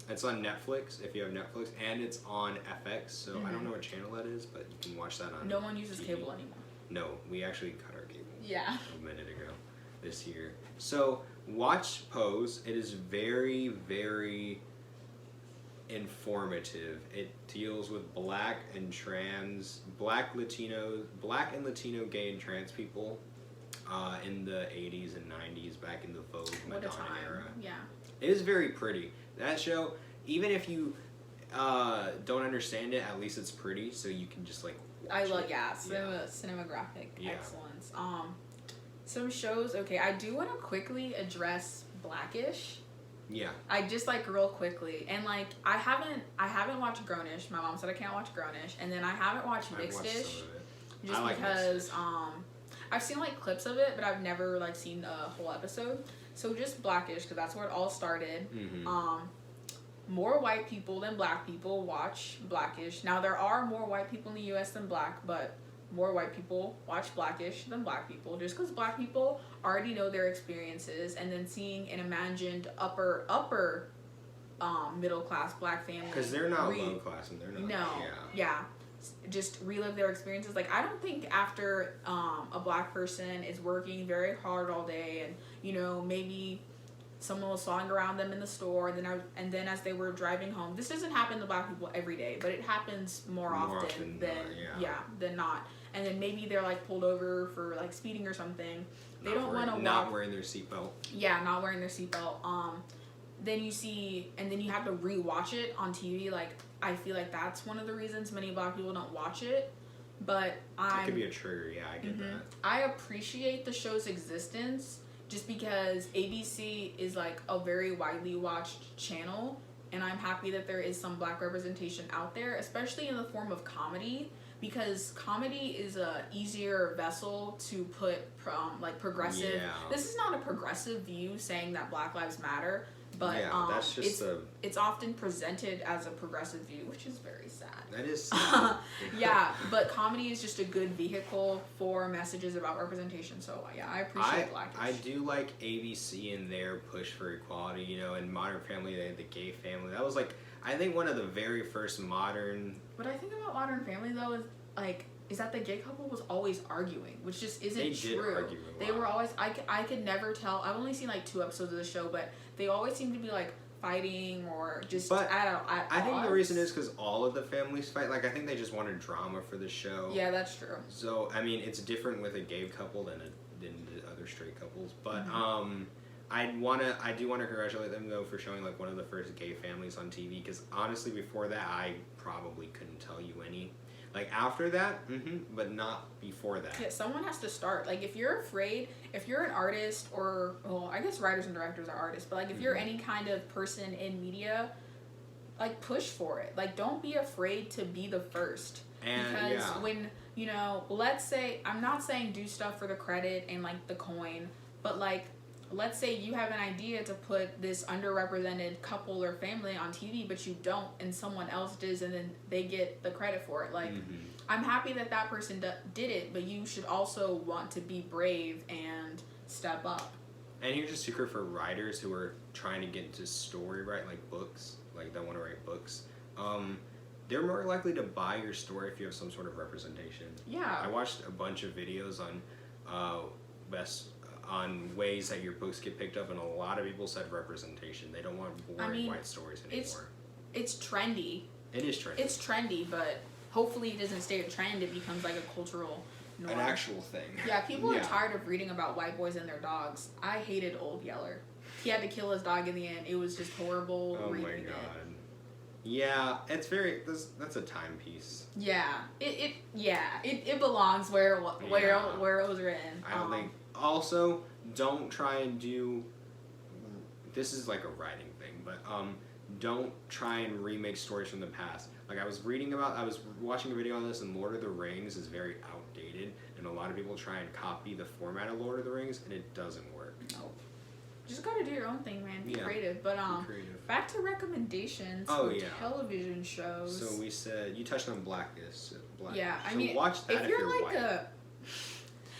It's on Netflix if you have Netflix, and it's on FX. So I don't know what channel that is, but you can watch that on. No one uses TV. cable anymore. No, we actually cut our cable. Yeah. A minute ago, this year. So watch Pose. It is very, very informative. It deals with black and Latino, gay and trans people in the 80s and 90s, back in the Vogue What a Madonna time. era. Yeah. It is very pretty. That show, even if you don't understand it, at least it's pretty, so you can just like watch I love it. cinematographic Yeah. excellence. Some shows. Okay, I do want to quickly address Blackish. Yeah. I just like real quickly, and like I haven't watched Grownish. My mom said I can't watch Grownish, and then I haven't watched I've Mixed watched Dish some of it. just I like because Mixed I've seen like clips of it, but I've never like seen a whole episode. So just Blackish, because that's where it all started. Mm-hmm. More white people than black people watch Blackish. Now there are more white people in the U.S. than black, but more white people watch Blackish than black people, just because black people already know their experiences, and then seeing an imagined upper middle class black family, Because they're not low class and they're not. no, yeah, just relive their experiences. Like I don't think after a black person is working very hard all day, and maybe someone was sawing around them in the store, and then as they were driving home, this doesn't happen to black people every day, but it happens more often than not. And then maybe they're like pulled over for like speeding or something. They don't want to not wearing their seatbelt. Yeah, not wearing their seatbelt. Then you see, and then you have to rewatch it on TV. Like I feel like that's one of the reasons many black people don't watch it. But It could be a trigger. Yeah, I get that. I appreciate the show's existence just because ABC is like a very widely watched channel, and I'm happy that there is some black representation out there, especially in the form of comedy, because comedy is a easier vessel to put like progressive. Yeah. This is not a progressive view saying that Black Lives Matter, but that's just it's often presented as a progressive view, which is very sad. that is. Yeah, but comedy is just a good vehicle for messages about representation. So yeah, I appreciate Blackish. I do like ABC and their push for equality. In Modern Family, they had the gay family. That was like, I think, one of the very first modern. What I think about Modern Family though is that the gay couple was always arguing, which just isn't They true. did argue a They lot. were always. I could never tell. I've only seen like 2 episodes of the show, but they always seem to be like fighting or just But at I think the odds. reason is because all of the families fight. Like, I think they just wanted drama for the show. Yeah, that's true. So I mean, it's different with a gay couple than the other straight couples. But Mm-hmm. I do want to congratulate them though for showing like one of the first gay families on TV. Because honestly, before that, I probably couldn't tell you any. Like after that, but not before that. Yeah, someone has to start. Like if you're afraid, if you're an artist or I guess writers and directors are artists, but like if you're any kind of person in media, like push for it. Like don't be afraid to be the first. And Because when, let's say, I'm not saying do stuff for the credit and like the coin, but like let's say you have an idea to put this underrepresented couple or family on TV, but you don't, and someone else does, and then they get the credit for it. Like, I'm happy that that person did it, but you should also want to be brave and step up. And here's a secret for writers who are trying to get into story, right? Like books, like that want to write books. They're more likely to buy your story if you have some sort of representation. Yeah. I watched a bunch of videos on ways that your books get picked up, and a lot of people said representation. They don't want boring white stories anymore. It's trendy. It is trendy. It's trendy, but hopefully it doesn't stay a trend. It becomes like a cultural norm. An actual thing. Yeah, people are tired of reading about white boys and their dogs. I hated Old Yeller. He had to kill his dog in the end. It was just horrible. Oh my reading god. it. Yeah, it's that's a timepiece. Yeah, it belongs where it was written. I don't think. Also, don't try and do. This is like a writing thing, but don't try and remake stories from the past. Like I was watching a video on this, and Lord of the Rings is very outdated, and a lot of people try and copy the format of Lord of the Rings, and it doesn't work. Nope. just gotta do your own thing, man. Be Yeah. creative. But Be creative. back to recommendations Oh, for yeah. television shows. So we said you touched on Blacklist. Yeah, I so mean, watch that if you're like white.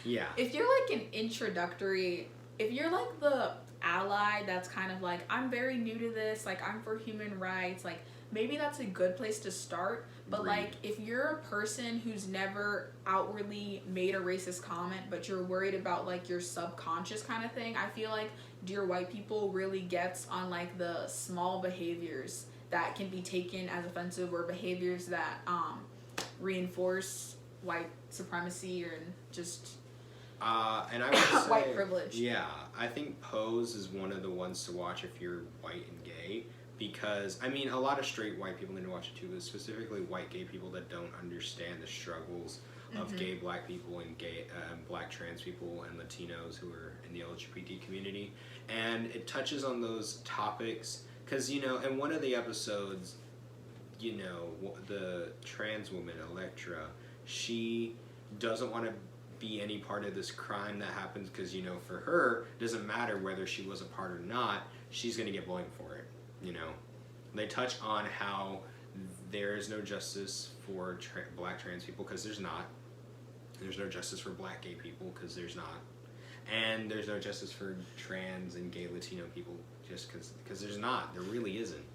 Yeah. if you're like an introductory, if you're like the ally that's kind of like, I'm very new to this, like I'm for human rights, like maybe that's a good place to start. But Agreed. like if you're a person who's never outwardly made a racist comment, but you're worried about like your subconscious kind of thing, I feel like Dear White People really gets on like the small behaviors that can be taken as offensive, or behaviors that reinforce white supremacy or just And I would say white privilege. Yeah, I think Pose is one of the ones to watch if you're white and gay, because I mean a lot of straight white people need to watch it too, but specifically white gay people that don't understand the struggles of gay black people and gay black trans people and Latinos who are in the LGBT community, and it touches on those topics because in one of the episodes, the trans woman Electra, she doesn't want to be any part of this crime that happens because for her it doesn't matter whether she was a part or not, she's going to get blamed for it. They touch on how there is no justice for black trans people because there's not. There's no justice for black gay people because there's not. And there's no justice for trans and gay Latino people just because there's not. There really isn't.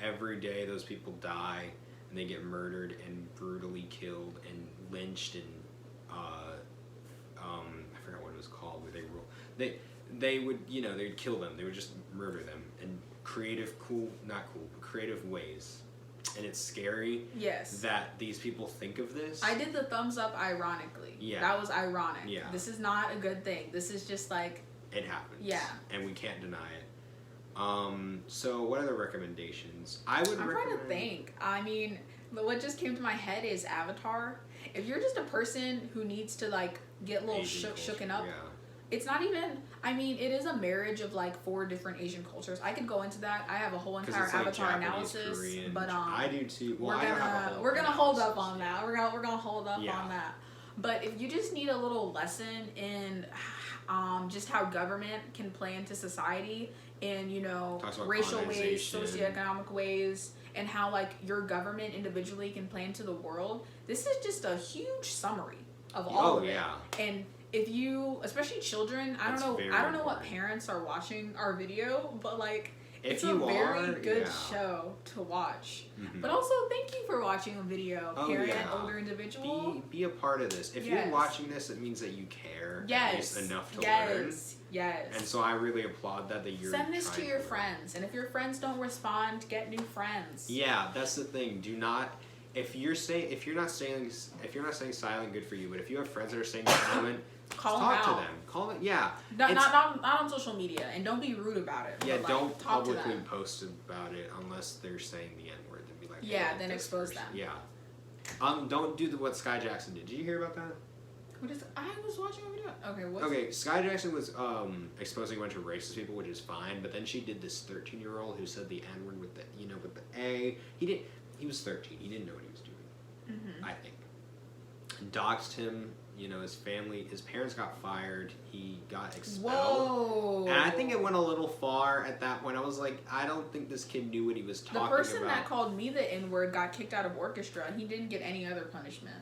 Every day those people die and they get murdered and brutally killed and lynched and I forgot what it was called, where they would they'd kill them. They would just murder them in creative ways. And it's scary Yes. that these people think of this. I did the thumbs up ironically. Yeah. That was ironic. Yeah. This is not a good thing. This is just like, It happens. Yeah. And we can't deny it. So what are the recommendations? I'm I'm trying to think. I mean, what just came to my head is Avatar. If you're just a person who needs to like get a little shooken up, Yeah. it's not even, I mean, it is a marriage of like 4 different Asian cultures. I could go into that. I have a whole 'Cause entire it's like Avatar Japanese, analysis, Korean, but I do too. Well, we're I don't have a gonna whole we're gonna hold up analysis. on that. We're gonna hold up Yeah. on that. But if you just need a little lesson in just how government can play into society in Talks about racial ways, colonization. socioeconomic ways, and how like your government individually can play into the world, this is just a huge summary of all Oh of it. yeah. And if you, especially children, I That's don't know very what important. parents are watching our video, but like If it's you a very are, good yeah. show to watch. Mhm. But also, thank you for watching a video, Oh, parent, yeah. older individual. Be a part of this. If Yes. you're watching this, it means that you care. At Yes, least enough to yes, learn. yes. And so I really applaud that you're Send this to trying your learn. friends, and if your friends don't respond, get new friends. Yeah, that's the thing. Do not. If you're not staying silent, good for you. But if you have friends that are staying silent, Call talk them to out. them. Call it. Yeah. Not, It's- not on social media, and don't be rude about it. Yeah, but, like, don't talk to publicly them. post about it unless they're saying the N word. Then be like, Yeah, hey, then this expose person- them. Yeah. Don't do what Sky Jackson did. Did you hear about that? What is? I was watching a video. Okay, what? Okay, Sky Jackson was exposing a bunch of racist people, which is fine. But then she did this 13-year-old who said the N word with the A. He was 13. He didn't know what he was doing. Mm-hmm. I think. Doxed him. His parents got fired. He got expelled. Whoa. And I think it went a little far at that point. I was like, I don't think this kid knew what he was talking The person about. that called me the N-word got kicked out of orchestra. He didn't get any other punishment.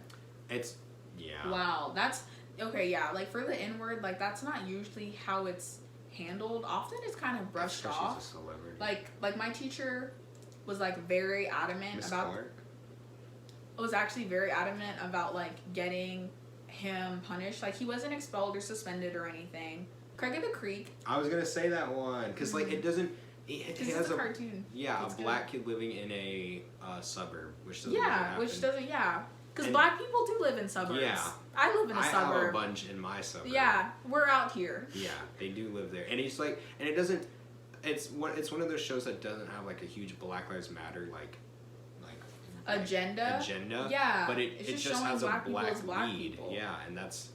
Yeah. Wow, that's okay. Yeah, like for the N-word, like that's not usually how it's handled. Often it's kind of brushed Because off. she's a celebrity. Like my teacher was like very adamant Miss about. Clark? Was actually very adamant about like getting him punished. Like he wasn't expelled or suspended or anything. Craig of the Creek. I was gonna say that one because like it doesn't. It This has is a cartoon. Yeah, It's a good. black kid living in a suburb, which doesn't really Yeah, happen. which doesn't. Yeah, because And- black people do live in suburbs. Yeah. I live in a I have a suburb. bunch in my suburb. Yeah, we're out here. Yeah, they do live there, and it's like, and it doesn't. It's one of those shows that doesn't have like a huge Black Lives Matter like Agenda. agenda. Yeah, But it it's just showing has a black people black as black lead. people. Yeah, and that's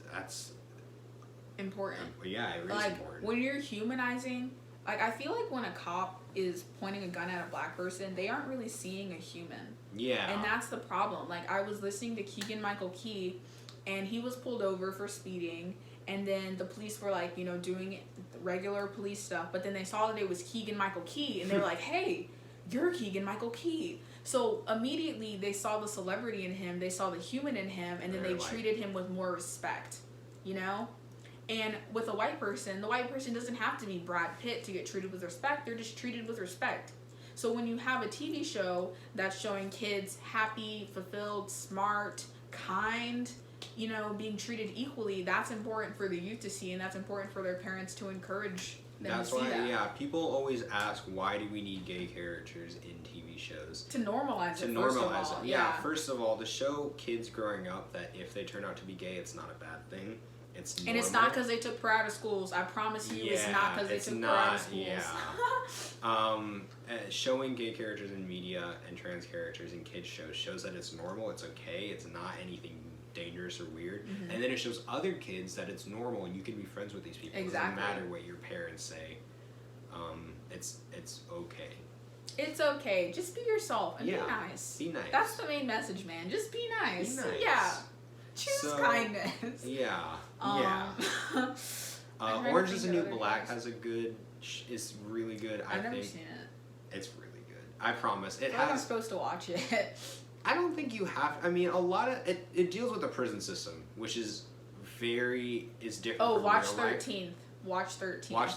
Important. yeah, it is Like important. when you're humanizing, like I feel like when a cop is pointing a gun at a black person, they aren't really seeing a human. Yeah. And that's the problem. Like I was listening to Keegan Michael Key, and he was pulled over for speeding, and then the police were like, doing it. regular police stuff, but then they saw that it was Keegan Michael Key, and they were like, hey, you're Keegan Michael Key. So immediately they saw the celebrity in him, they saw the human in him, and then they treated him with more respect, you know? And with a white person, the white person doesn't have to be Brad Pitt to get treated with respect. They're just treated with respect. So when you have a TV show that's showing kids happy, fulfilled, smart, kind, you know, being treated equally, that's important for the youth to see, and that's important for their parents to encourage them That's to see why, that. yeah, people always ask, why do we need gay characters in TV shows? To normalize To it, normalize first of all. it. Yeah, first of all, to show kids growing up that if they turn out to be gay, it's not a bad thing. It's normal. And it's not because they took her out of schools. I promise you, it's not because they took her out of schools. Showing gay characters in media and trans characters in kids shows shows that it's normal, it's okay, it's not anything dangerous or weird. And then it shows other kids that it's normal and you can be friends with these people. Exactly. It doesn't matter what your parents say. It's okay. It's okay. Just be yourself and Yeah, be nice. Be nice. That's the main message, man. Just be nice. Be nice. Yeah. Choose kindness. Yeah. I Orange is the New other Black things. has a good, is really good. I've I never think seen it. it's really good. I promise. It I feel like I'm has. supposed to watch it. I don't think you have. I mean, a lot of it deals with the prison system, which is different. Oh, from watch real life. 13th. Watch 13. Watch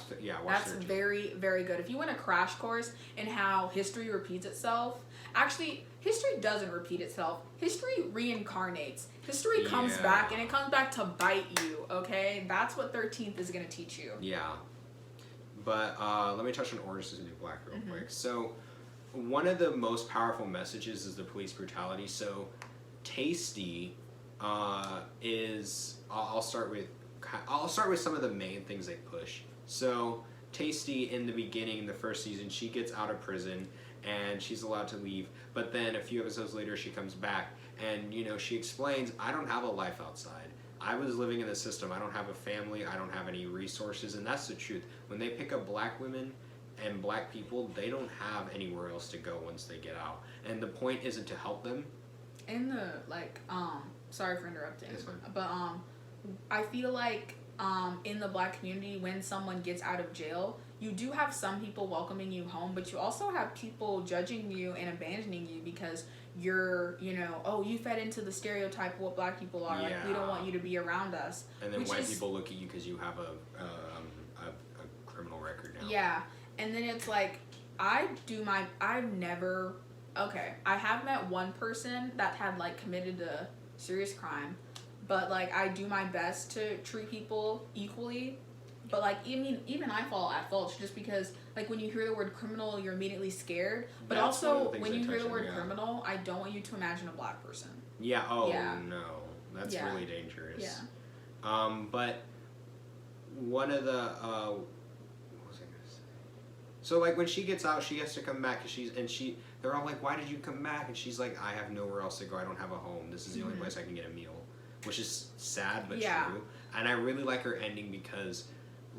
That's 13. very, very good. If you want a crash course in how history repeats itself, actually, history doesn't repeat itself. History reincarnates. History comes Yeah. back, and it comes back to bite you, okay? That's what 13th is going to teach you. Yeah. But let me touch on Orange is the New Black real Mm-hmm. quick. So, one of the most powerful messages is the police brutality. So, Tasty is. I'll start with some of the main things they push. So, Tasty in the beginning, in the first season, she gets out of prison and she's allowed to leave. But then a few episodes later, she comes back and she explains, I don't have a life outside. I was living in the system. I don't have a family. I don't have any resources. And that's the truth. When they pick up black women and black people, they don't have anywhere else to go once they get out. And the point isn't to help them. In the, sorry for interrupting, It's fine. but, I feel like, in the black community, when someone gets out of jail, you do have some people welcoming you home, but you also have people judging you and abandoning you because you're, oh, you fed into the stereotype of what black people are. Like, we don't want you to be around us. And then Which white is- people look at you because you have a criminal record now. Yeah, and then it's like, I have met one person that had, committed a serious crime, but, I do my best to treat people equally. But, even I fall at fault just because, when you hear the word criminal, you're immediately scared. But That's one of the also, things when they you hear touch the on, word yeah. criminal, I don't want you to imagine a black person. Yeah, oh, Yeah. no. That's Yeah. really dangerous. Yeah. But one of the, what was I gonna say? So, when she gets out, she has to come back, they're all like, why did you come back? And she's like, I have nowhere else to go. I don't have a home. This is the only place I can get a meal. Which is sad, but Yeah. true. And I really like her ending because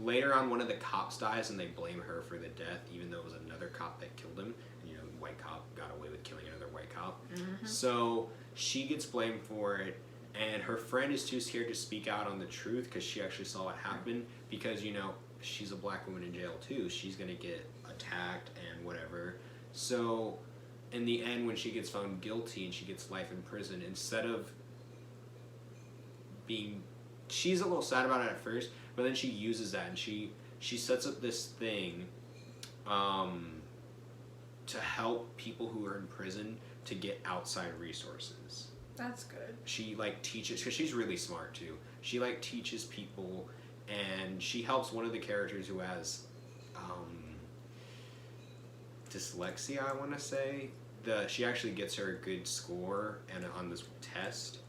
later on, one of the cops dies and they blame her for the death, even though it was another cop that killed him. And, white cop got away with killing another white cop. So she gets blamed for it, and her friend is too scared to speak out on the truth because she actually saw what happened. Because she's a black woman in jail too. She's gonna get attacked and whatever. So in the end, when she gets found guilty and she gets life in prison, instead of she's a little sad about it at first, but then she uses that and she sets up this thing to help people who are in prison to get outside resources. That's good. She teaches, because she's really smart too. She teaches people, and she helps one of the characters who has dyslexia, I want to say. She actually gets her a good score on this test,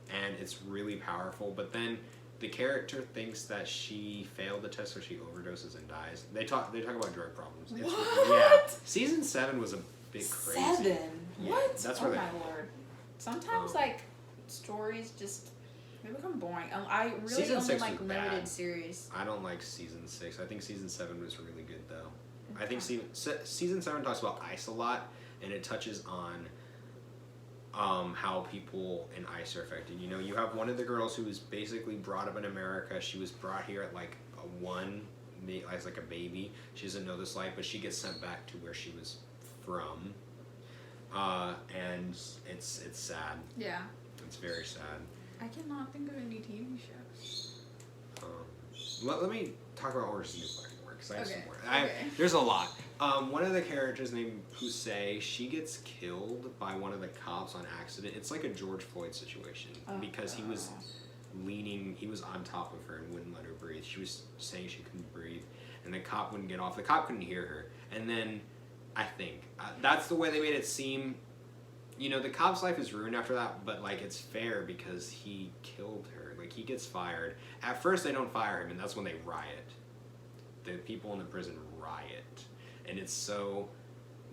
and it's really powerful. But then the character thinks that she failed the test, so she overdoses and dies. They talk about drug problems. What? Yeah. Season 7 was a bit crazy. 7? Yeah, What? that's oh where they- my lord. Sometimes stories just they become boring. I really Season only 6 like was limited bad. series. I don't like season 6. I think season 7 was really good though. I think season 7 talks about ICE a lot, and it touches on how people in ICE are affected. You have one of the girls who was basically brought up in America. She was brought here at 1 as like a baby. She doesn't know this life, but she gets sent back to where she was from, and it's sad. Yeah. It's very sad. I cannot think of any TV shows. Let me talk about Orange is the New Black more because I have some Okay, more. okay. There's a lot. One of the characters named Pusey, she gets killed by one of the cops on accident. It's like a George Floyd situation because he was he was on top of her and wouldn't let her breathe. She was saying she couldn't breathe, and the cop wouldn't get off. The cop couldn't hear her, and then I think that's the way they made it seem. You know, the cop's life is ruined after that, but like it's fair because he killed her. Like he gets fired. At first, they don't fire him, and that's when they riot. The people in the prison riot, and it's so.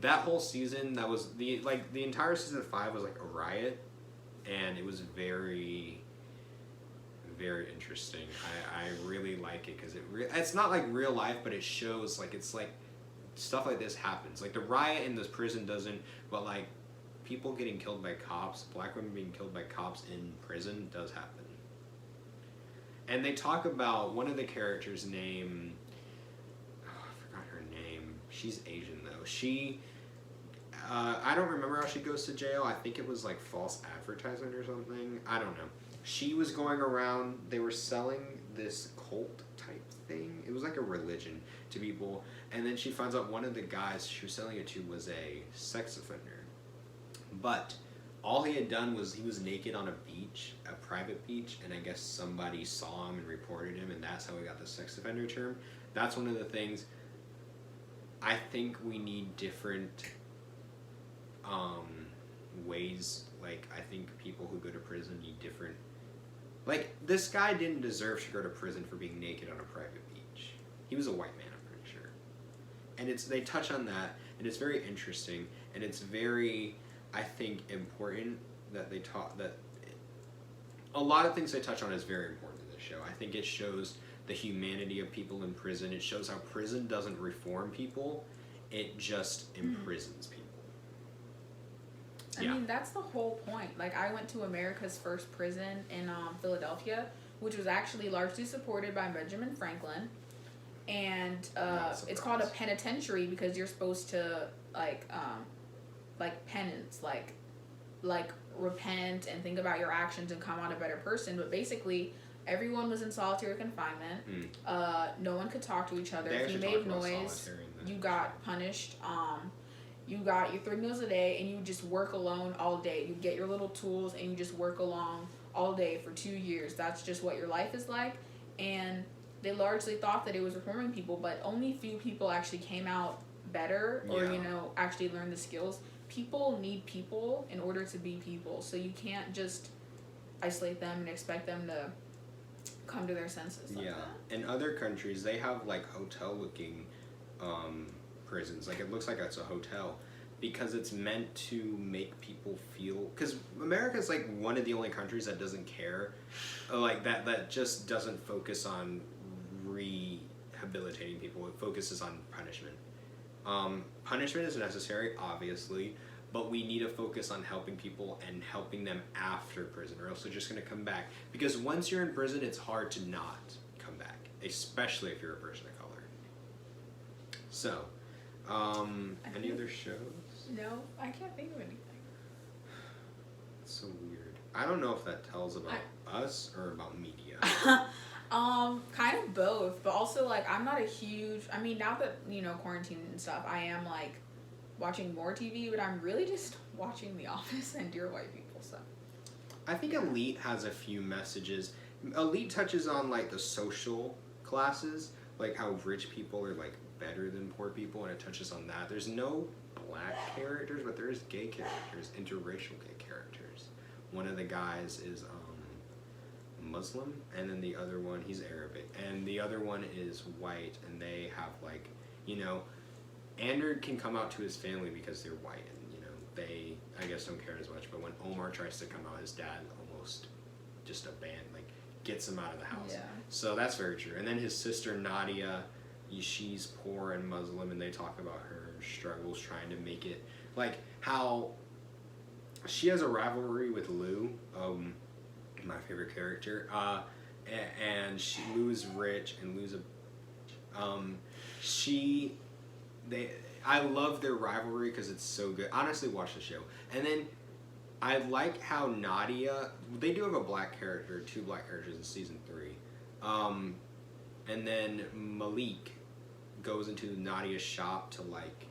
That whole season, that was the entire season 5 was like a riot, and it was very, very interesting. I really like it because it's not like real life, but it shows like it's like stuff like this happens. Like the riot in this prison doesn't, but like people getting killed by cops, black women being killed by cops in prison does happen. And they talk about one of the characters' name. Oh, I forgot her name. She's Asian though. She. I don't remember how she goes to jail. I think it was like false advertisement or something. I don't know. She was going around, they were selling this cult type thing. It was like a religion to people. And then she finds out one of the guys she was selling it to was a sex offender. But all he had done was he was naked on a beach, a private beach, and I guess somebody saw him and reported him, and that's how we got the sex offender term. That's one of the things. I think we need different ways. Like, I think people who go to prison need different. Like, this guy didn't deserve to go to prison for being naked on a private beach. He was a white man, I'm pretty sure. And they touch on that, and it's very interesting, and it's very, I think, important that they talk that. A lot of things they touch on is very important in this show. I think it shows the humanity of people in prison. It shows how prison doesn't reform people; it just imprisons people. I mean, that's the whole point. Like, I went to America's first prison in Philadelphia, which was actually largely supported by Benjamin Franklin. And it's called a penitentiary because you're supposed to, like penance, like repent and think about your actions and come out a better person. But basically, everyone was in solitary confinement. No one could talk to each other. If you made noise, you got punished. You got your 3 meals a day, and you just work alone all day. You get your little tools, and you just work along all day for 2 years. That's just what your life is like. And they largely thought that it was reforming people, but only few people actually came out better or, actually learned the skills. People need people in order to be people. So you can't just isolate them and expect them to come to their senses. Like that. In other countries, they have, like, hotel-looking prisons. Like, it looks like it's a hotel because it's meant to make people feel, because America's like one of the only countries that doesn't care, like that just doesn't focus on rehabilitating people. It focuses on punishment. Punishment is necessary, obviously, but we need to focus on helping people and helping them after prison, or else they're just going to come back, because once you're in prison, it's hard to not come back, especially if you're a person of color. So any other shows? No, I can't think of anything. It's so weird. I don't know if that tells about us or about media. Kind of both, but also, like, I'm not a huge, I mean, now that, quarantine and stuff, I am, like, watching more TV, but I'm really just watching The Office and Dear White People, so. I think Elite has a few messages. Elite touches on, like, the social classes, like how rich people are, like, better than poor people, and it touches on that. There's no black characters, but there is gay characters, interracial gay characters. One of the guys is Muslim, and then the other one, he's Arabic, and the other one is white, and they have, like, Andrew can come out to his family because they're white, and they, I guess, don't care as much. But when Omar tries to come out, his dad almost just gets him out of the house. Yeah. So that's very true. And then his sister Nadia, she's poor and Muslim, and they talk about her struggles trying to make it, like how she has a rivalry with Lou, my favorite character, and Lou's rich, and Lou's She, I love their rivalry because it's so good. Honestly, watch the show. And then I like how Nadia, they do have a black character, 2 black characters in season 3. And then Malik goes into Nadia's shop to like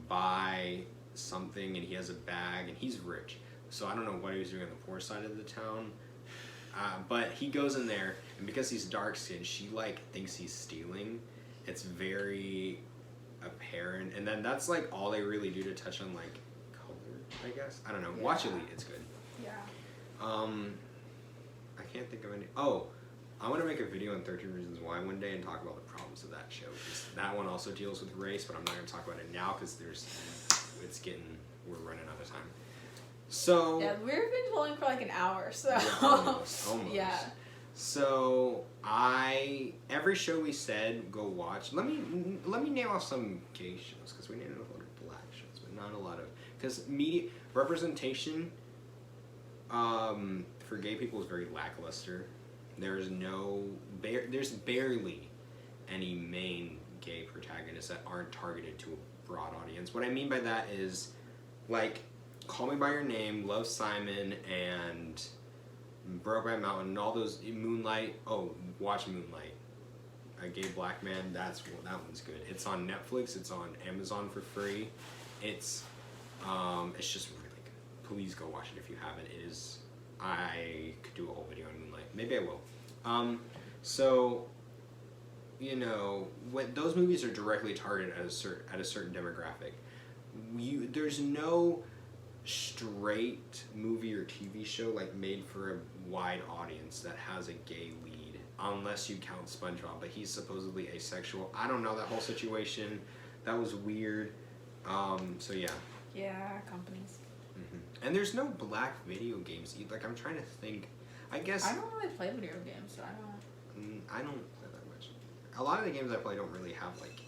buy something, and he has a bag, and he's rich. So I don't know what he was doing on the poor side of the town. But he goes in there, and because he's dark skinned, she like thinks he's stealing. It's very apparent, and then that's like all they really do to touch on like color, I guess. I don't know. Yeah. Watch Elite, it's good. Yeah. I can't think of any. Oh, I want to make a video on 13 Reasons Why one day and talk about the problems of that show. 'Cause that one also deals with race, but I'm not going to talk about it now because we're running out of time. So Yeah, we've been rolling for like an hour, so. yeah, almost. Yeah. So every show we said go watch. Let me name off some gay shows because we named a lot of black shows, but not a lot of because media representation for gay people is very lackluster. There's barely any main gay protagonists that aren't targeted to a broad audience. What I mean by that is like Call Me by Your Name, Love, Simon, and Brokeback Mountain, and all those Moonlight. Oh, watch Moonlight. A Gay Black Man. That one's good. It's on Netflix. It's on Amazon for free. It's just really good. Please go watch it if you haven't. It is. I could do a whole video on Moonlight. Maybe I will. So you know, when those movies are directly targeted at a certain demographic, there's no straight movie or TV show like made for a wide audience that has a gay lead, unless you count SpongeBob, but he's supposedly asexual. I don't know that whole situation. That was weird. So yeah. Yeah, companies. Mm-hmm. And there's no black video games. Like I'm trying to think. I guess I don't really play video games, so I don't. I don't play that much. A lot of the games I play don't really have like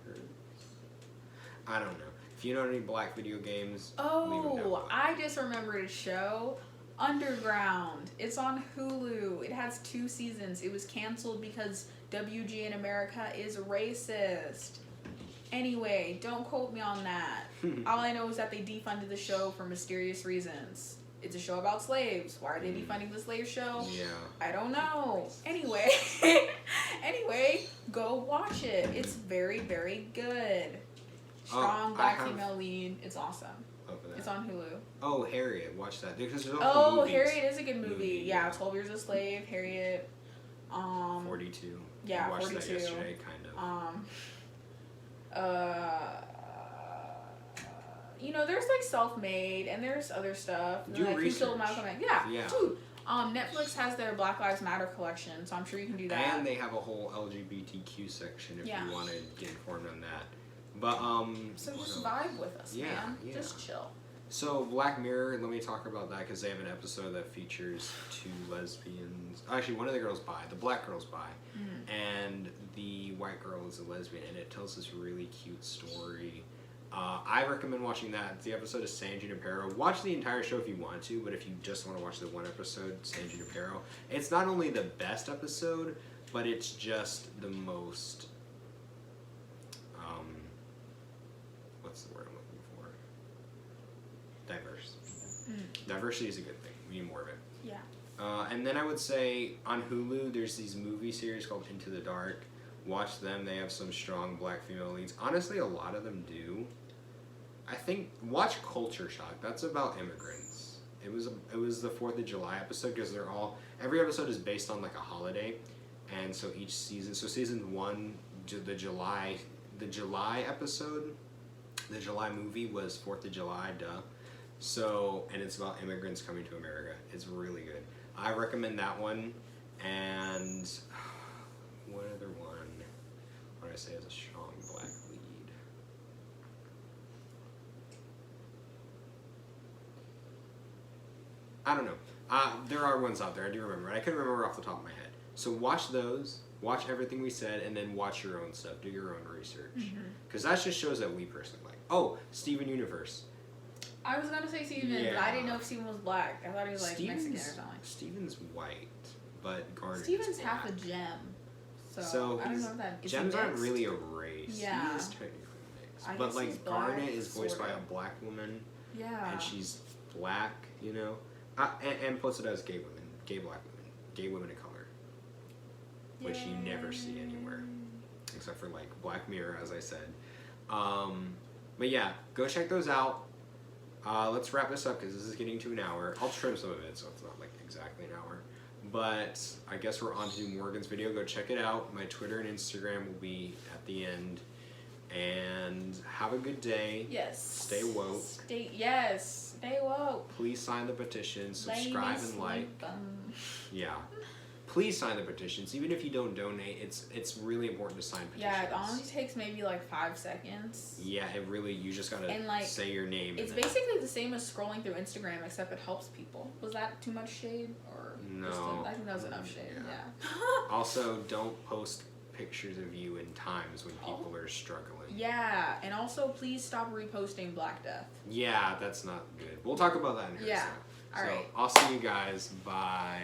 characters. I don't know. If you know any black video games, leave them down below. Oh, I just remembered a show, Underground. It's on Hulu. It has 2 seasons. It was canceled because WGN America is racist. Anyway, don't quote me on that. All I know is that they defunded the show for mysterious reasons. It's a show about slaves. Why are they defunding the slave show? Yeah. I don't know. Anyway, go watch it. It's very, very good. Strong black female lead. It's awesome. It's on Hulu. Oh, Harriet. Watch that. Because there's also movies. Harriet is a good movie. Yeah, 12 Years a Slave, Harriet. 42. Yeah, I watched 42. that yesterday, kind of. You know, there's like Self-Made and there's other stuff. Do like research. Who Killed Malcolm X. Yeah, Yeah. dude. Netflix has their Black Lives Matter collection, so I'm sure you can do that. And they have a whole LGBTQ section if Yeah. you want to get informed on that. But So just vibe with us, Yeah, man. yeah. Just chill. So Black Mirror, let me talk about that because they have an episode that features 2 lesbians. Actually, one of the girls bi, the black girl's bi, and the white girl is a lesbian, and it tells this really cute story. I recommend watching that. The episode is San Junipero. Watch the entire show if you want to, but if you just want to watch the one episode, San Junipero, it's not only the best episode, but it's just the most. What's the word I'm looking for? Diverse. Diversity is a good thing. We need more of it. Yeah. And then I would say on Hulu, there's these movie series called Into the Dark. Watch them. They have some strong black female leads. Honestly, a lot of them do. I think watch Culture Shock. That's about immigrants. It was the 4th of July episode because every episode is based on like a holiday, and so each season. So season 1, the July episode, the July movie was 4th of July. Duh. So, and it's about immigrants coming to America. It's really good. I recommend that one. And what other one? What do I say is a strong black lead? I don't know. There are ones out there. I do remember. I couldn't remember off the top of my head. So watch those. Watch everything we said, and then watch your own stuff. Do your own research. Because that just shows that we personally like. Oh, Steven Universe. I was gonna say Steven, but I didn't know if Steven was black. I thought he was like Mexican or something. Steven's white, but Garnet. Steven's is half a black. gem. So I don't know if that is he gems aren't mixed? really a race. Yeah. He is technically mixed. I But guess he's like black, Garnet is voiced by sorta. a black woman, Yeah. and she's black, you know. And plus it has gay women, gay black women, gay women of color, which you never see anywhere, except for like Black Mirror, as I said. But yeah, go check those out. Let's wrap this up because this is getting to an hour. I'll trim some of it so it's not like exactly an hour. But I guess we're on to Morgan's video. Go check it out. My Twitter and Instagram will be at the end. And have a good day. Yes. Stay woke. Stay woke. Please sign the petition. Subscribe and like. Yeah. Please sign the petitions. Even if you don't donate, it's really important to sign petitions. Yeah, it only takes maybe like 5 seconds. Yeah, it really. You just gotta And, like, say your name. It's and then, basically the same as scrolling through Instagram, except it helps people. Was that too much shade, or No. I think that was enough shade. Yeah. Yeah. Also, don't post pictures of you in times when people are struggling. Yeah, and also please stop reposting Black Death. Yeah, that's not good. We'll talk about that in a Yeah. second. All So right. I'll see you guys. Bye.